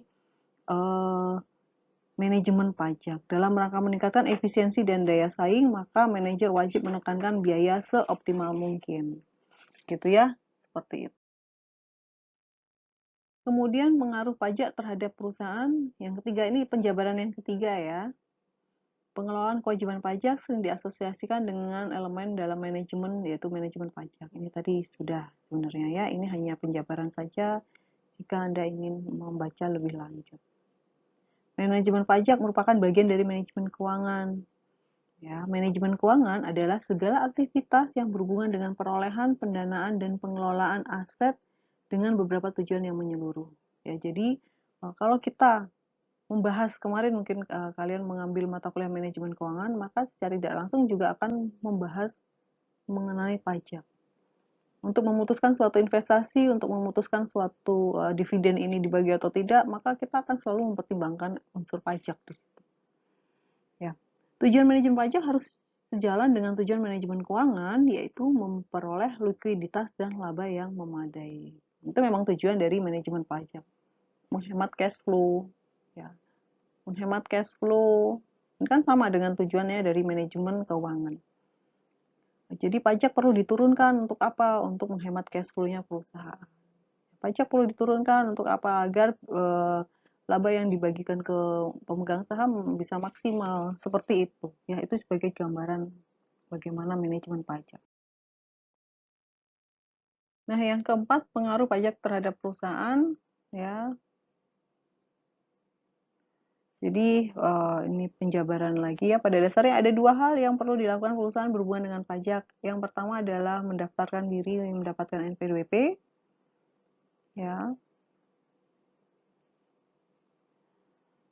manajemen pajak. Dalam rangka meningkatkan efisiensi dan daya saing, maka manajer wajib menekankan biaya seoptimal mungkin. Gitu ya, seperti itu. Kemudian pengaruh pajak terhadap perusahaan. Yang ketiga ini penjabaran yang ketiga ya. Pengelolaan kewajiban pajak sering diasosiasikan dengan elemen dalam manajemen, yaitu manajemen pajak. Ini tadi sudah sebenarnya ya, ini hanya penjabaran saja jika Anda ingin membaca lebih lanjut. Manajemen pajak merupakan bagian dari manajemen keuangan. Ya, manajemen keuangan adalah segala aktivitas yang berhubungan dengan perolehan, pendanaan, dan pengelolaan aset dengan beberapa tujuan yang menyeluruh. Ya, jadi kalau kita membahas kemarin mungkin kalian mengambil mata kuliah manajemen keuangan, maka secara tidak langsung juga akan membahas mengenai pajak. Untuk memutuskan suatu investasi, untuk memutuskan suatu dividen ini dibagi atau tidak, maka kita akan selalu mempertimbangkan unsur pajak di situ. Ya. Tujuan manajemen pajak harus sejalan dengan tujuan manajemen keuangan, yaitu memperoleh likuiditas dan laba yang memadai. Itu memang tujuan dari manajemen pajak. Menghemat cash flow, ya. Menghemat cash flow, ini kan sama dengan tujuannya dari manajemen keuangan. Jadi pajak perlu diturunkan untuk apa? Untuk menghemat cash flow-nya perusahaan. Pajak perlu diturunkan untuk apa? Agar laba yang dibagikan ke pemegang saham bisa maksimal. Seperti itu. Ya, itu sebagai gambaran bagaimana manajemen pajak. Nah, yang keempat, pengaruh pajak terhadap perusahaan. Ya, jadi ini penjabaran lagi ya. Pada dasarnya ada dua hal yang perlu dilakukan perusahaan berhubungan dengan pajak. Yang pertama adalah mendaftarkan diri mendapatkan NPWP. Ya,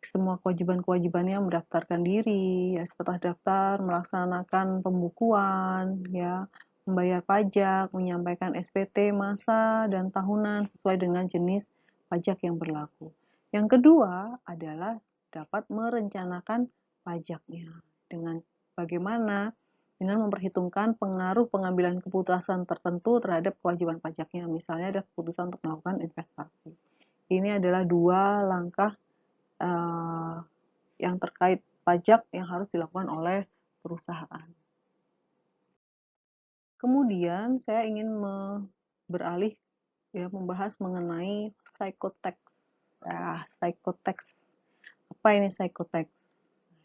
semua kewajiban-kewajibannya mendaftarkan diri, ya, setelah daftar melaksanakan pembukuan, ya, membayar pajak, menyampaikan SPT masa dan tahunan sesuai dengan jenis pajak yang berlaku. Yang kedua adalah dapat merencanakan pajaknya dengan bagaimana dengan memperhitungkan pengaruh pengambilan keputusan tertentu terhadap kewajiban pajaknya. Misalnya ada keputusan untuk melakukan investasi. Ini adalah dua langkah yang terkait pajak yang harus dilakukan oleh perusahaan. Kemudian saya ingin beralih ya membahas mengenai psikotax. Psikotax. Apa ini psikotax?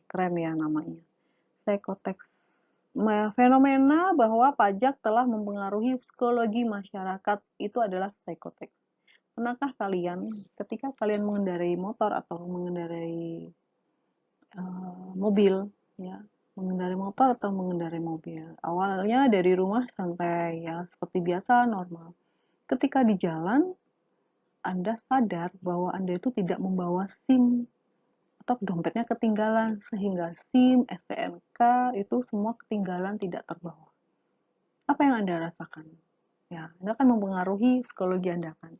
Keren ya namanya. Psikotax. Fenomena bahwa pajak telah mempengaruhi psikologi masyarakat itu adalah psikotax. Pernahkah kalian ketika kalian mengendarai motor atau mengendarai mobil, ya, mengendarai motor atau mengendarai mobil. Awalnya dari rumah sampai ya seperti biasa normal. Ketika di jalan, Anda sadar bahwa Anda itu tidak membawa SIM atau dompetnya ketinggalan sehingga SIM, STNK itu semua ketinggalan tidak terbawa. Apa yang Anda rasakan? Ya, Anda akan mempengaruhi psikologi Anda kan.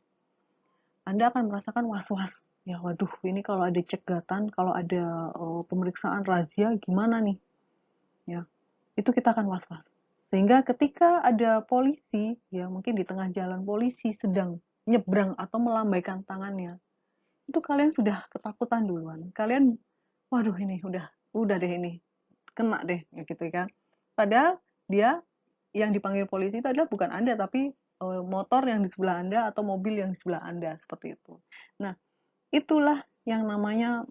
Anda akan merasakan was-was. Ya, waduh, ini kalau ada cegatan, kalau ada pemeriksaan razia, gimana nih? Ya, itu kita akan was-was. Sehingga ketika ada polisi, ya mungkin di tengah jalan polisi sedang nyebrang atau melambaikan tangannya, itu kalian sudah ketakutan duluan. Kalian, waduh ini udah deh ini, kena deh, ya gitu kan. Padahal dia yang dipanggil polisi itu adalah bukan Anda, tapi motor yang di sebelah Anda atau mobil yang di sebelah Anda, seperti itu. Nah, itulah yang namanya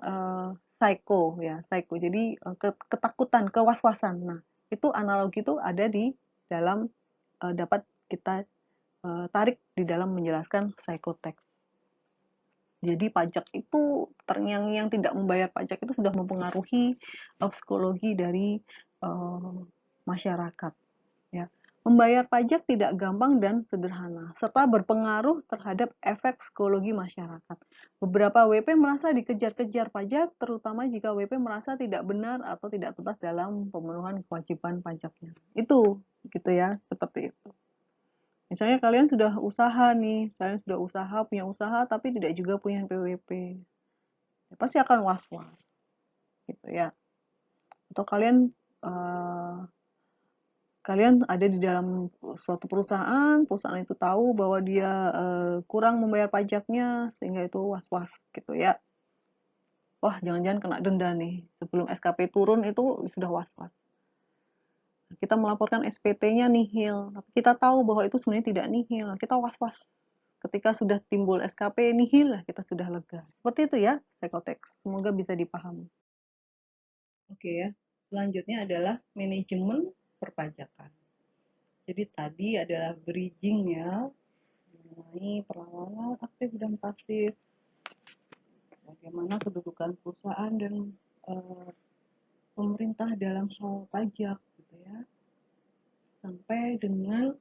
psycho ya, psycho. Jadi ketakutan, kewaswasan. Nah, itu analogi itu ada di dalam dapat kita tarik di dalam menjelaskan psikotext. Jadi pajak itu yang tidak membayar pajak itu sudah mempengaruhi psikologi dari masyarakat. Ya. Membayar pajak tidak gampang dan sederhana, serta berpengaruh terhadap efek psikologi masyarakat. Beberapa WP merasa dikejar-kejar pajak, terutama jika WP merasa tidak benar atau tidak tuntas dalam pemenuhan kewajiban pajaknya. Itu, gitu ya, seperti itu. Misalnya kalian sudah usaha nih, kalian sudah usaha, punya usaha, tapi tidak juga punya PWP. Ya, pasti akan was-was, gitu ya. Atau uh, kalian ada di dalam suatu perusahaan, perusahaan itu tahu bahwa dia kurang membayar pajaknya, sehingga itu was-was gitu ya. Wah, jangan-jangan kena denda nih. Sebelum SKP turun itu sudah was-was. Kita melaporkan SPT-nya nihil, tapi kita tahu bahwa itu sebenarnya tidak nihil. Kita was-was. Ketika sudah timbul SKP nihil, kita sudah lega. Seperti itu ya, psikotek. Semoga bisa dipahami. Oke ya, selanjutnya adalah manajemen perpajakan. Jadi tadi adalah bridging-nya mengenai perlawanan aktif dan pasif, bagaimana kedudukan perusahaan dan pemerintah dalam hal pajak, gitu ya, sampai dengan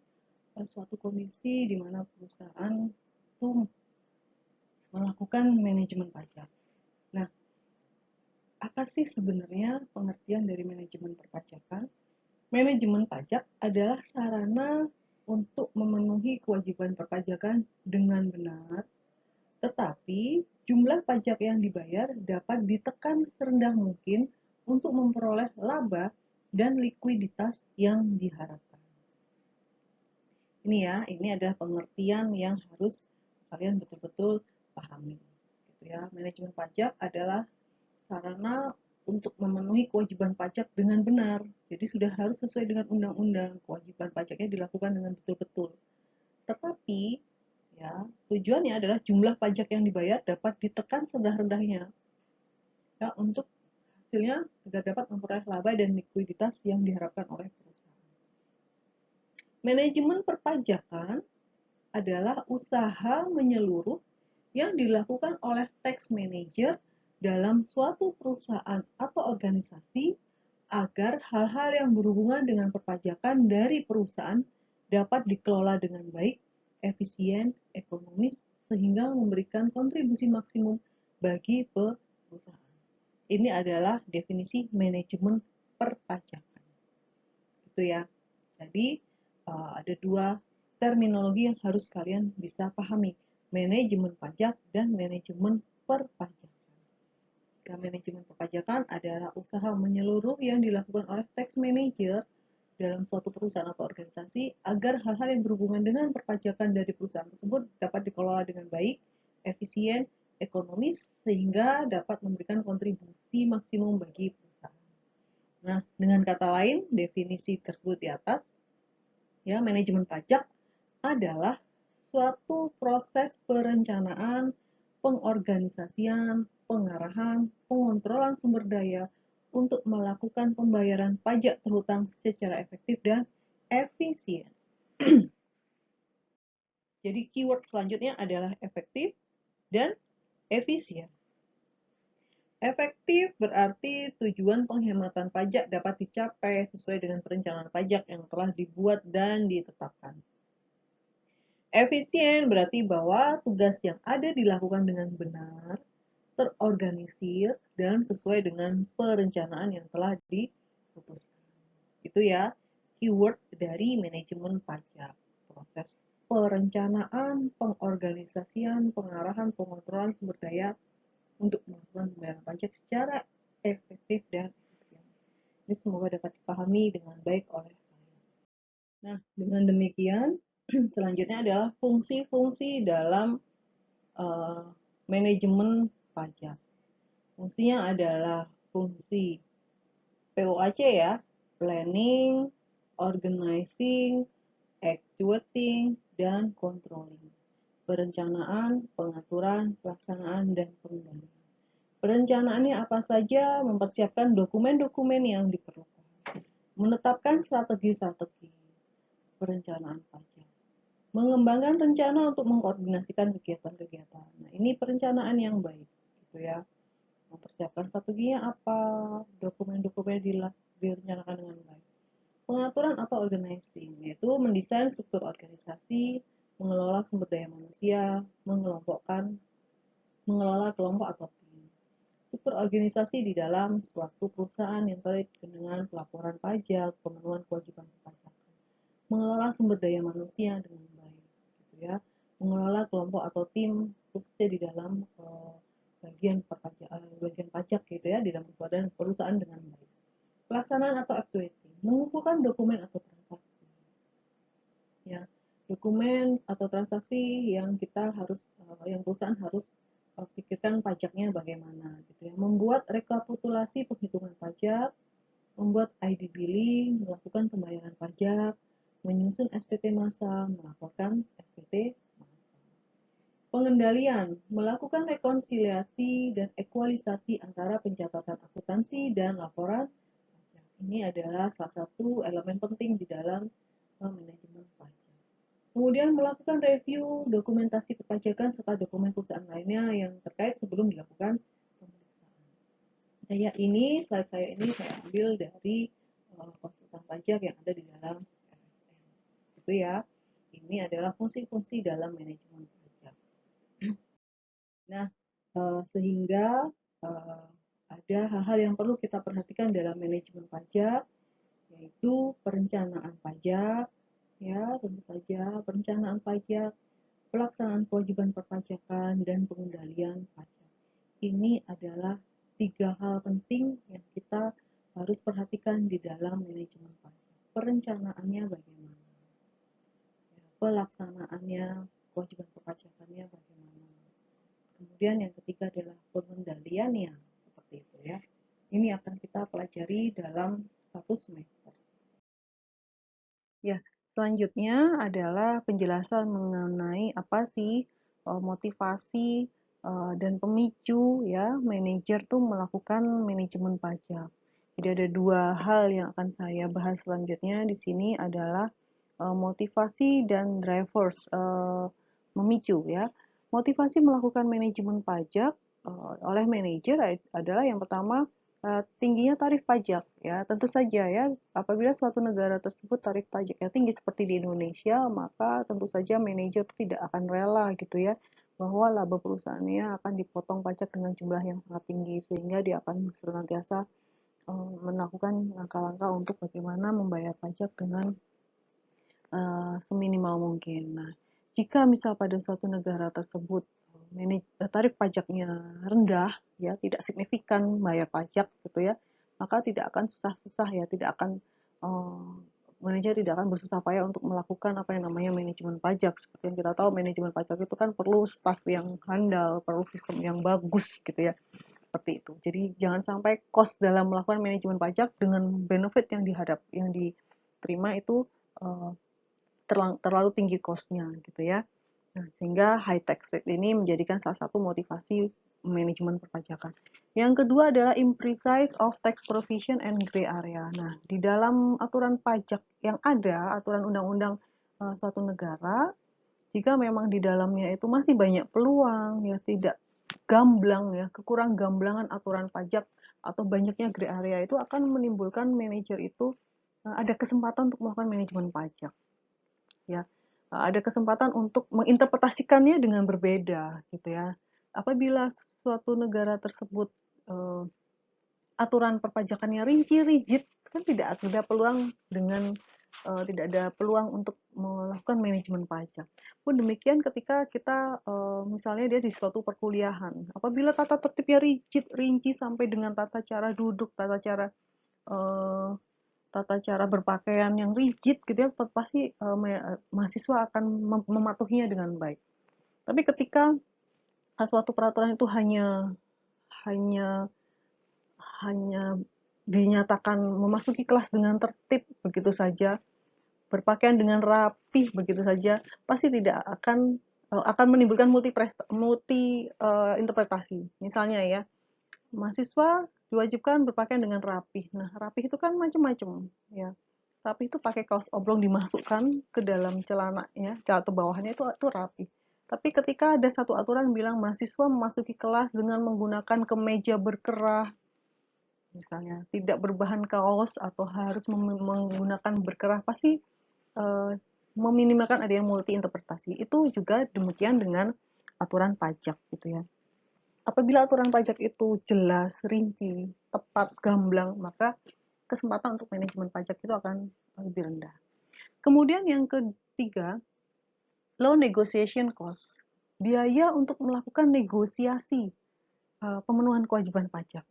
suatu kondisi di mana perusahaan itu melakukan manajemen pajak. Nah, apa sih sebenarnya pengertian dari manajemen perpajakan? Manajemen pajak adalah sarana untuk memenuhi kewajiban perpajakan dengan benar, tetapi jumlah pajak yang dibayar dapat ditekan serendah mungkin untuk memperoleh laba dan likuiditas yang diharapkan. Ini ya, ini adalah pengertian yang harus kalian betul-betul pahami. Gitu ya. Manajemen pajak adalah sarana untuk memenuhi kewajiban pajak dengan benar. Jadi sudah harus sesuai dengan undang-undang, kewajiban pajaknya dilakukan dengan betul-betul. Tetapi ya, tujuannya adalah jumlah pajak yang dibayar dapat ditekan serendah-rendahnya ya, untuk hasilnya agar dapat memperoleh laba dan likuiditas yang diharapkan oleh perusahaan. Manajemen perpajakan adalah usaha menyeluruh yang dilakukan oleh tax manager dalam suatu perusahaan atau organisasi agar hal-hal yang berhubungan dengan perpajakan dari perusahaan dapat dikelola dengan baik, efisien, ekonomis, sehingga memberikan kontribusi maksimum bagi perusahaan. Ini adalah definisi manajemen perpajakan. Itu ya. Jadi ada dua terminologi yang harus kalian bisa pahami, manajemen pajak dan manajemen perpajakan. Manajemen perpajakan adalah usaha menyeluruh yang dilakukan oleh tax manager dalam suatu perusahaan atau organisasi agar hal-hal yang berhubungan dengan perpajakan dari perusahaan tersebut dapat dikelola dengan baik, efisien, ekonomis, sehingga dapat memberikan kontribusi maksimum bagi perusahaan. Nah, dengan kata lain, definisi tersebut di atas, ya, manajemen pajak adalah suatu proses perencanaan, pengorganisasian, pengarahan, pengontrolan sumber daya untuk melakukan pembayaran pajak terhutang secara efektif dan efisien. Jadi keyword selanjutnya adalah efektif dan efisien. Efektif berarti tujuan penghematan pajak dapat dicapai sesuai dengan perencanaan pajak yang telah dibuat dan ditetapkan. Efisien berarti bahwa tugas yang ada dilakukan dengan benar, terorganisir, dan sesuai dengan perencanaan yang telah diputuskan. Itu ya, keyword dari manajemen pajak. Proses perencanaan, pengorganisasian, pengarahan, pengontrolan sumber daya untuk melakukan pembayaran pajak secara efektif dan efisien. Ini semoga dapat dipahami dengan baik oleh kalian. Nah, dengan demikian, selanjutnya adalah fungsi-fungsi dalam manajemen pajak. Fungsinya adalah fungsi POAC ya, planning, organizing, actuating, dan controlling. Perencanaan, pengaturan, pelaksanaan, dan pengendalian. Perencanaannya apa saja? Mempersiapkan dokumen-dokumen yang diperlukan. Menetapkan strategi-strategi perencanaan pajak. Mengembangkan rencana untuk mengkoordinasikan kegiatan-kegiatan. Nah, ini perencanaan yang baik, gitu ya. Mempersiapkan strateginya apa, dokumen-dokumen direncanakan dengan baik. Pengaturan atau organizing, yaitu mendesain struktur organisasi, mengelola sumber daya manusia, mengelola kelompok atau tim. Struktur organisasi di dalam suatu perusahaan yang terkait dengan pelaporan pajak, pemenuhan kewajiban perpajakan. Mengelola sumber daya manusia dengan baik, gitu ya. Mengelola kelompok atau tim khususnya di dalam bagian pajak gitu ya, di dalam perusahaan dengan baik. Pelaksanaan atau activity, mengumpulkan dokumen atau transaksi. Ya, dokumen atau transaksi yang yang perusahaan harus pikirkan pajaknya bagaimana gitu ya. Membuat rekapitulasi penghitungan pajak, membuat ID billing, melakukan pembayaran pajak, menyusun SPT massa, melaporkan SPT massa. Pengendalian, melakukan rekonsiliasi dan ekualisasi antara pencatatan akuntansi dan laporan pajak. Ini adalah salah satu elemen penting di dalam manajemen pajak. Kemudian melakukan review dokumentasi perpajakan serta dokumen perusahaan lainnya yang terkait sebelum dilakukan pemeriksaan. Slide saya ini saya ambil dari konsultan pajak yang ada di dalam RSM. Itu ya. Ini adalah fungsi-fungsi dalam manajemen pajak. Nah, sehingga ada hal-hal yang perlu kita perhatikan dalam manajemen pajak, yaitu perencanaan pajak, ya tentu saja perencanaan pajak, pelaksanaan kewajiban perpajakan, dan pengendalian pajak. Ini adalah 3 hal penting yang kita harus perhatikan di dalam manajemen pajak. Perencanaannya bagaimana, ya, pelaksanaannya, kewajiban perpajakannya bagaimana. Kemudian yang ketiga adalah pengendaliannya, seperti itu ya. Ini akan kita pelajari dalam 1 semester. Ya, selanjutnya adalah penjelasan mengenai apa sih motivasi dan pemicu ya manajer tuh melakukan manajemen pajak. Jadi ada 2 hal yang akan saya bahas selanjutnya di sini adalah motivasi dan drivers memicu ya. Motivasi melakukan manajemen pajak oleh manajer adalah yang pertama tingginya tarif pajak ya. Tentu saja ya, apabila suatu negara tersebut tarif pajaknya tinggi seperti di Indonesia, maka tentu saja manajer tidak akan rela gitu ya bahwa laba perusahaannya akan dipotong pajak dengan jumlah yang sangat tinggi, sehingga dia akan senantiasa melakukan langkah-langkah untuk bagaimana membayar pajak dengan seminimal mungkin. Nah, jika misal pada suatu negara tersebut tarif pajaknya rendah, ya tidak signifikan bayar pajak gitu ya, maka tidak akan susah-susah ya, tidak akan manajer tidak akan bersusah payah untuk melakukan apa yang namanya manajemen pajak. Seperti yang kita tahu, manajemen pajak itu kan perlu staff yang handal, perlu sistem yang bagus gitu ya, seperti itu. Jadi jangan sampai cost dalam melakukan manajemen pajak dengan benefit yang diterima itu terlalu tinggi cost-nya gitu ya. Nah, sehingga high tax rate ini menjadikan salah satu motivasi manajemen perpajakan. Yang kedua adalah imprecise of tax provision and gray area. Nah, di dalam aturan pajak yang ada, aturan undang-undang suatu negara, jika memang di dalamnya itu masih banyak peluang, ya tidak gamblang ya, kekurang gamblangan aturan pajak atau banyaknya gray area itu akan menimbulkan manajer itu ada kesempatan untuk melakukan manajemen pajak. Ya, ada kesempatan untuk menginterpretasikannya dengan berbeda gitu ya. Apabila suatu negara tersebut aturan perpajakannya rinci, rigid, kan tidak ada peluang tidak ada peluang untuk melakukan manajemen pajak. Pun demikian ketika kita misalnya dia di suatu perkuliahan, apabila tata tertibnya rigid, rinci sampai dengan tata cara duduk, tata cara berpakaian yang rigid gitu ya, pasti mahasiswa akan mematuhinya dengan baik. Tapi ketika suatu peraturan itu hanya dinyatakan memasuki kelas dengan tertib begitu saja, berpakaian dengan rapih begitu saja, pasti tidak akan menimbulkan multi interpretasi. Misalnya ya, mahasiswa diwajibkan berpakaian dengan rapih. Nah, rapih itu kan macam-macam ya. Rapih itu pakai kaos oblong dimasukkan ke dalam celana ya, celana bawahnya itu rapih. Tapi ketika ada satu aturan bilang mahasiswa memasuki kelas dengan menggunakan kemeja berkerah, misalnya tidak berbahan kaos atau harus menggunakan berkerah, pasti meminimalkan ada yang multi interpretasi. Itu juga demikian dengan aturan pajak gitu ya. Apabila aturan pajak itu jelas, rinci, tepat, gamblang, maka kesempatan untuk manajemen pajak itu akan lebih rendah. Kemudian yang ketiga, low negotiation cost. Biaya untuk melakukan negosiasi pemenuhan kewajiban pajak.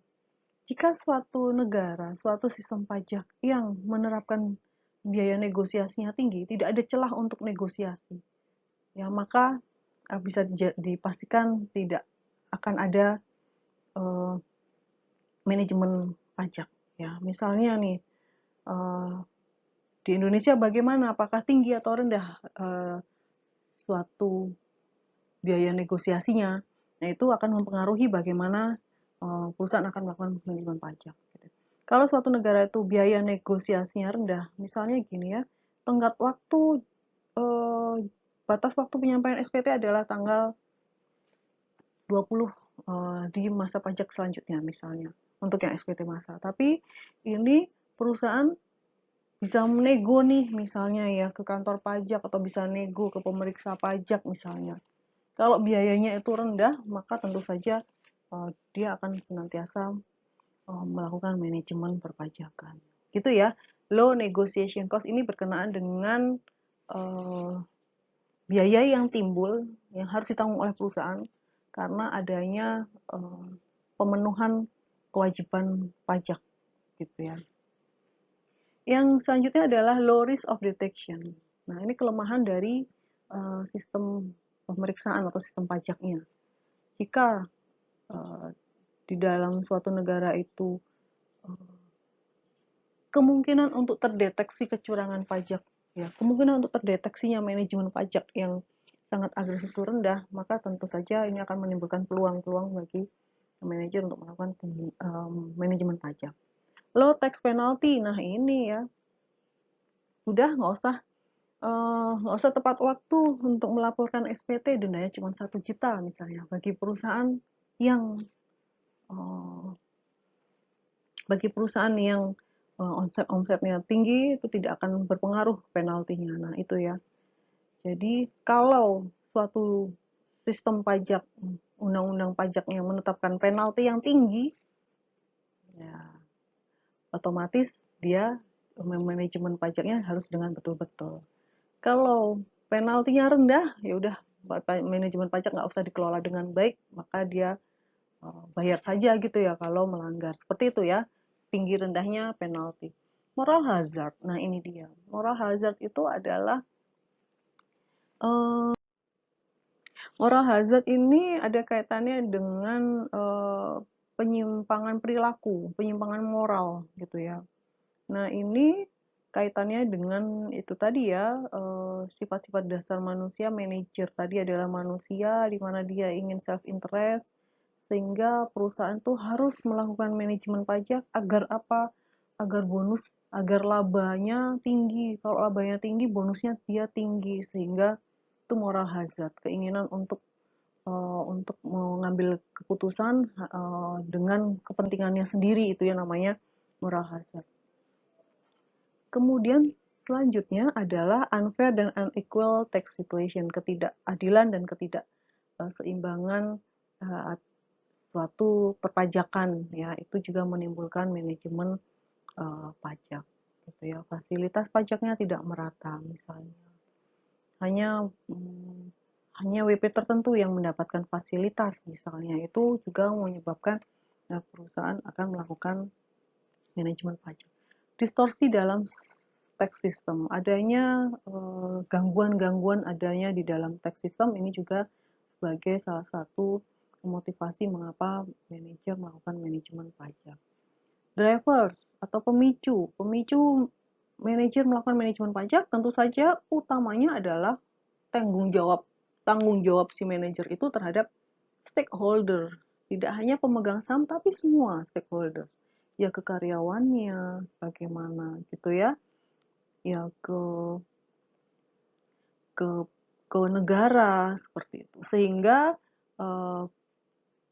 Jika suatu negara, suatu sistem pajak yang menerapkan biaya negosiasinya tinggi, tidak ada celah untuk negosiasi, ya maka bisa dipastikan tidak akan ada uh, manajemen pajak. Ya, misalnya nih di Indonesia bagaimana? Apakah tinggi atau rendah suatu biaya negosiasinya? Nah, itu akan mempengaruhi bagaimana perusahaan akan melakukan manajemen pajak. Kalau suatu negara itu biaya negosiasinya rendah, misalnya gini ya, tenggat waktu eh, batas waktu penyampaian SPT adalah tanggal 20 di masa pajak selanjutnya misalnya untuk yang SPT masa. Tapi ini perusahaan bisa nego nih misalnya ya ke kantor pajak atau bisa nego ke pemeriksa pajak misalnya. Kalau biayanya itu rendah, maka tentu saja dia akan senantiasa melakukan manajemen perpajakan. Gitu ya. Low negotiation cost ini berkenaan dengan biaya yang timbul yang harus ditanggung oleh perusahaan karena adanya pemenuhan kewajiban pajak gitu ya. Yang selanjutnya adalah low risk of detection. Nah, ini kelemahan dari sistem pemeriksaan atau sistem pajaknya. Jika di dalam suatu negara itu kemungkinan untuk terdeteksi kecurangan pajak, ya, kemungkinan untuk terdeteksinya manajemen pajak yang sangat agresif itu rendah, maka tentu saja ini akan menimbulkan peluang-peluang bagi manajer untuk melakukan manajemen pajak. Low tax penalty, nah ini ya, udah nggak usah tepat waktu untuk melaporkan SPT, dendanya cuma 1 juta misalnya bagi perusahaan yang uh, omsetnya tinggi itu tidak akan berpengaruh penaltinya. Nah itu ya. Jadi kalau suatu sistem pajak, undang-undang pajaknya menetapkan penalti yang tinggi, ya otomatis dia manajemen pajaknya harus dengan betul-betul. Kalau penaltinya rendah, ya udah manajemen pajak nggak usah dikelola dengan baik, maka dia bayar saja gitu ya kalau melanggar. Seperti itu ya, tinggi rendahnya penalti. Moral hazard, nah ini dia. Moral hazard itu adalah moral hazard ini ada kaitannya dengan penyimpangan perilaku, penyimpangan moral gitu ya. Nah ini kaitannya dengan itu tadi ya, sifat-sifat dasar manusia. Manajer tadi adalah manusia di mana dia ingin self interest, sehingga perusahaan tuh harus melakukan manajemen pajak agar apa? Agar bonus, agar labanya tinggi. Kalau labanya tinggi, bonusnya dia tinggi, sehingga itu moral hazard, keinginan untuk mengambil keputusan dengan kepentingannya sendiri, itu yang namanya moral hazard. Kemudian selanjutnya adalah unfair dan unequal tax situation, ketidakadilan dan ketidakseimbangan suatu perpajakan ya, itu juga menimbulkan manajemen pajak gitu ya. Fasilitas pajaknya tidak merata misalnya. Hanya hanya WP tertentu yang mendapatkan fasilitas misalnya, itu juga menyebabkan perusahaan akan melakukan manajemen pajak. Distorsi dalam tax system, adanya gangguan-gangguan adanya di dalam tax system ini juga sebagai salah satu motivasi mengapa manajer melakukan manajemen pajak. Drivers atau pemicu, manajer melakukan manajemen pajak tentu saja utamanya adalah tanggung jawab si manajer itu terhadap stakeholder, tidak hanya pemegang saham tapi semua stakeholder, ya ke karyawannya bagaimana gitu ya, ya ke ke negara seperti itu. Sehingga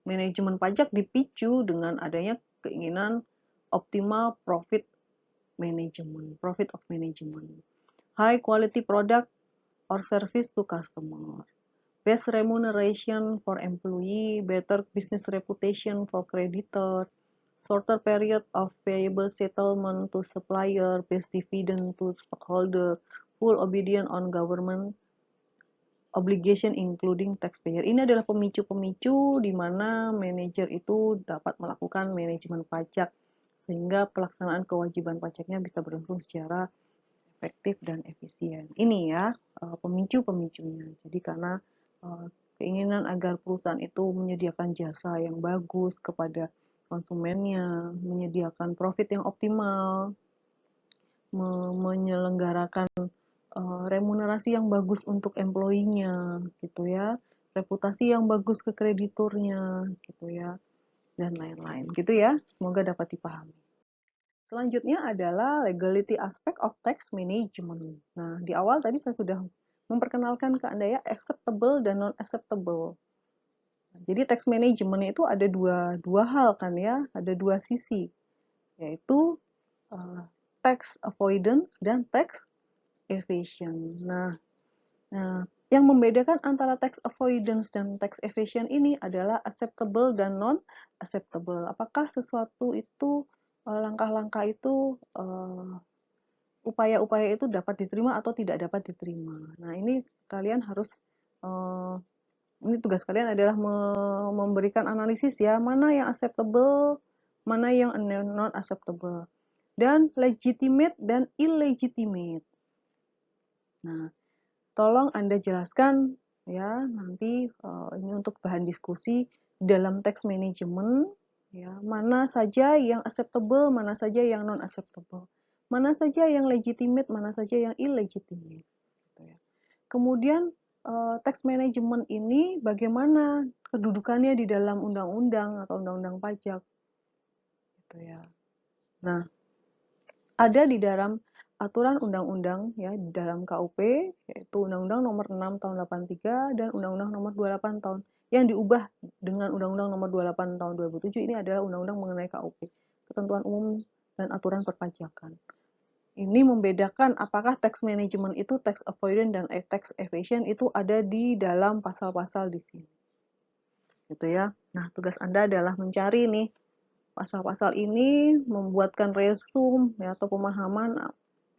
manajemen pajak dipicu dengan adanya keinginan optimal profit of management, high quality product or service to customer, best remuneration for employee, better business reputation for creditor, shorter period of payable settlement to supplier, best dividend to stockholder, full obedience on government obligation including taxpayer. Ini adalah pemicu-pemicu di mana manajer itu dapat melakukan manajemen pajak sehingga pelaksanaan kewajiban pajaknya bisa berlangsung secara efektif dan efisien. Ini ya pemicu-pemicunya. Jadi karena keinginan agar perusahaan itu menyediakan jasa yang bagus kepada konsumennya, menyediakan profit yang optimal, menyelenggarakan remunerasi yang bagus untuk employee-nya gitu ya, reputasi yang bagus ke krediturnya gitu ya, dan lain-lain gitu ya. Semoga dapat dipahami. Selanjutnya adalah legality aspect of tax management. Nah, di awal tadi saya sudah memperkenalkan ke Anda ya, acceptable dan non-acceptable. Jadi tax management itu ada dua hal kan ya, ada dua sisi, yaitu tax avoidance dan tax evasion. Nah, yang membedakan antara tax avoidance dan tax evasion ini adalah acceptable dan non-acceptable. Apakah sesuatu itu, langkah-langkah itu, upaya-upaya itu dapat diterima atau tidak dapat diterima. Nah, ini kalian harus, ini tugas kalian adalah memberikan analisis ya, mana yang acceptable, mana yang non-acceptable, dan legitimate dan illegitimate. Nah, tolong Anda jelaskan ya nanti ini untuk bahan diskusi dalam tax management ya, mana saja yang acceptable, mana saja yang non acceptable, mana saja yang legitimate, mana saja yang illegitimate gitu ya. Kemudian tax management ini bagaimana kedudukannya di dalam undang-undang atau undang-undang pajak gitu ya. Nah, ada di dalam aturan undang-undang ya di dalam KUP, yaitu Undang-Undang Nomor 6 Tahun 83 dan Undang-Undang Nomor 28 Tahun yang diubah dengan Undang-Undang Nomor 28 Tahun 2007. Ini adalah undang-undang mengenai KUP, Ketentuan Umum dan Aturan Perpajakan. Ini membedakan apakah tax management itu tax avoidance dan tax evasion itu ada di dalam pasal-pasal di sini. Gitu ya. Nah, tugas Anda adalah mencari nih pasal-pasal ini, membuatkan resume ya, atau pemahaman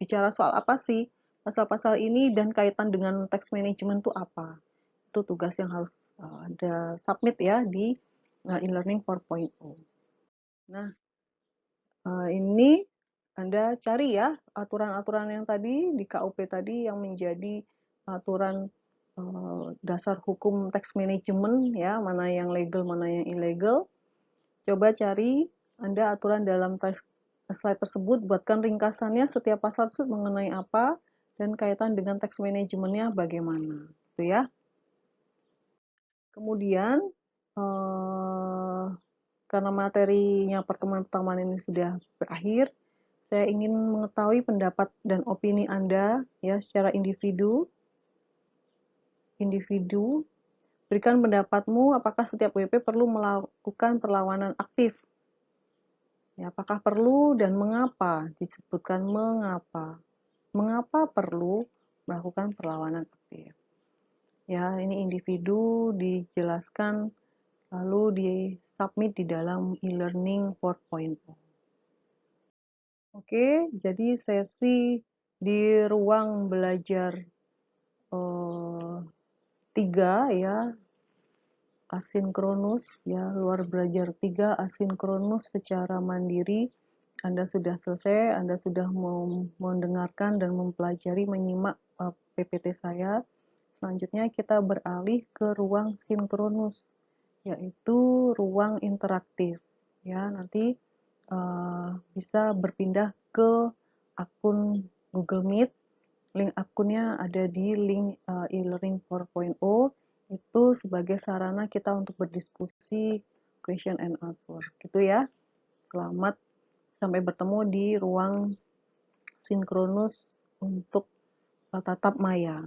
bicara soal apa sih pasal-pasal ini dan kaitan dengan tax management itu apa. Itu tugas yang harus Anda submit ya di e-learning 4.0. Nah, ini Anda cari ya aturan-aturan yang tadi di KUP tadi yang menjadi aturan dasar hukum tax management ya, mana yang legal, mana yang illegal. Coba cari Anda aturan dalam slide tersebut, buatkan ringkasannya setiap pasal tersebut mengenai apa dan kaitan dengan tax manajemennya bagaimana, gitu ya. Kemudian karena materinya pertemuan-pertemuan ini sudah berakhir, saya ingin mengetahui pendapat dan opini Anda ya secara individu. Berikan pendapatmu apakah setiap WP perlu melakukan perlawanan aktif. Ya, apakah perlu dan mengapa? Disebutkan mengapa. Mengapa perlu melakukan perlawanan aktif? Ya, ini individu dijelaskan lalu di-submit di dalam e-learning 4.0. Oke, jadi sesi di ruang belajar 3 ya, asinkronus ya, luar belajar 3 asinkronus secara mandiri. Anda sudah selesai, Anda sudah mendengarkan dan mempelajari, menyimak PPT saya. Selanjutnya kita beralih ke ruang sinkronus, yaitu ruang interaktif. Ya, nanti bisa berpindah ke akun Google Meet. Link akunnya ada di link e-learning 4.0. Itu sebagai sarana kita untuk berdiskusi, question and answer. Gitu ya. Selamat sampai bertemu di ruang sinkronus untuk tatap maya.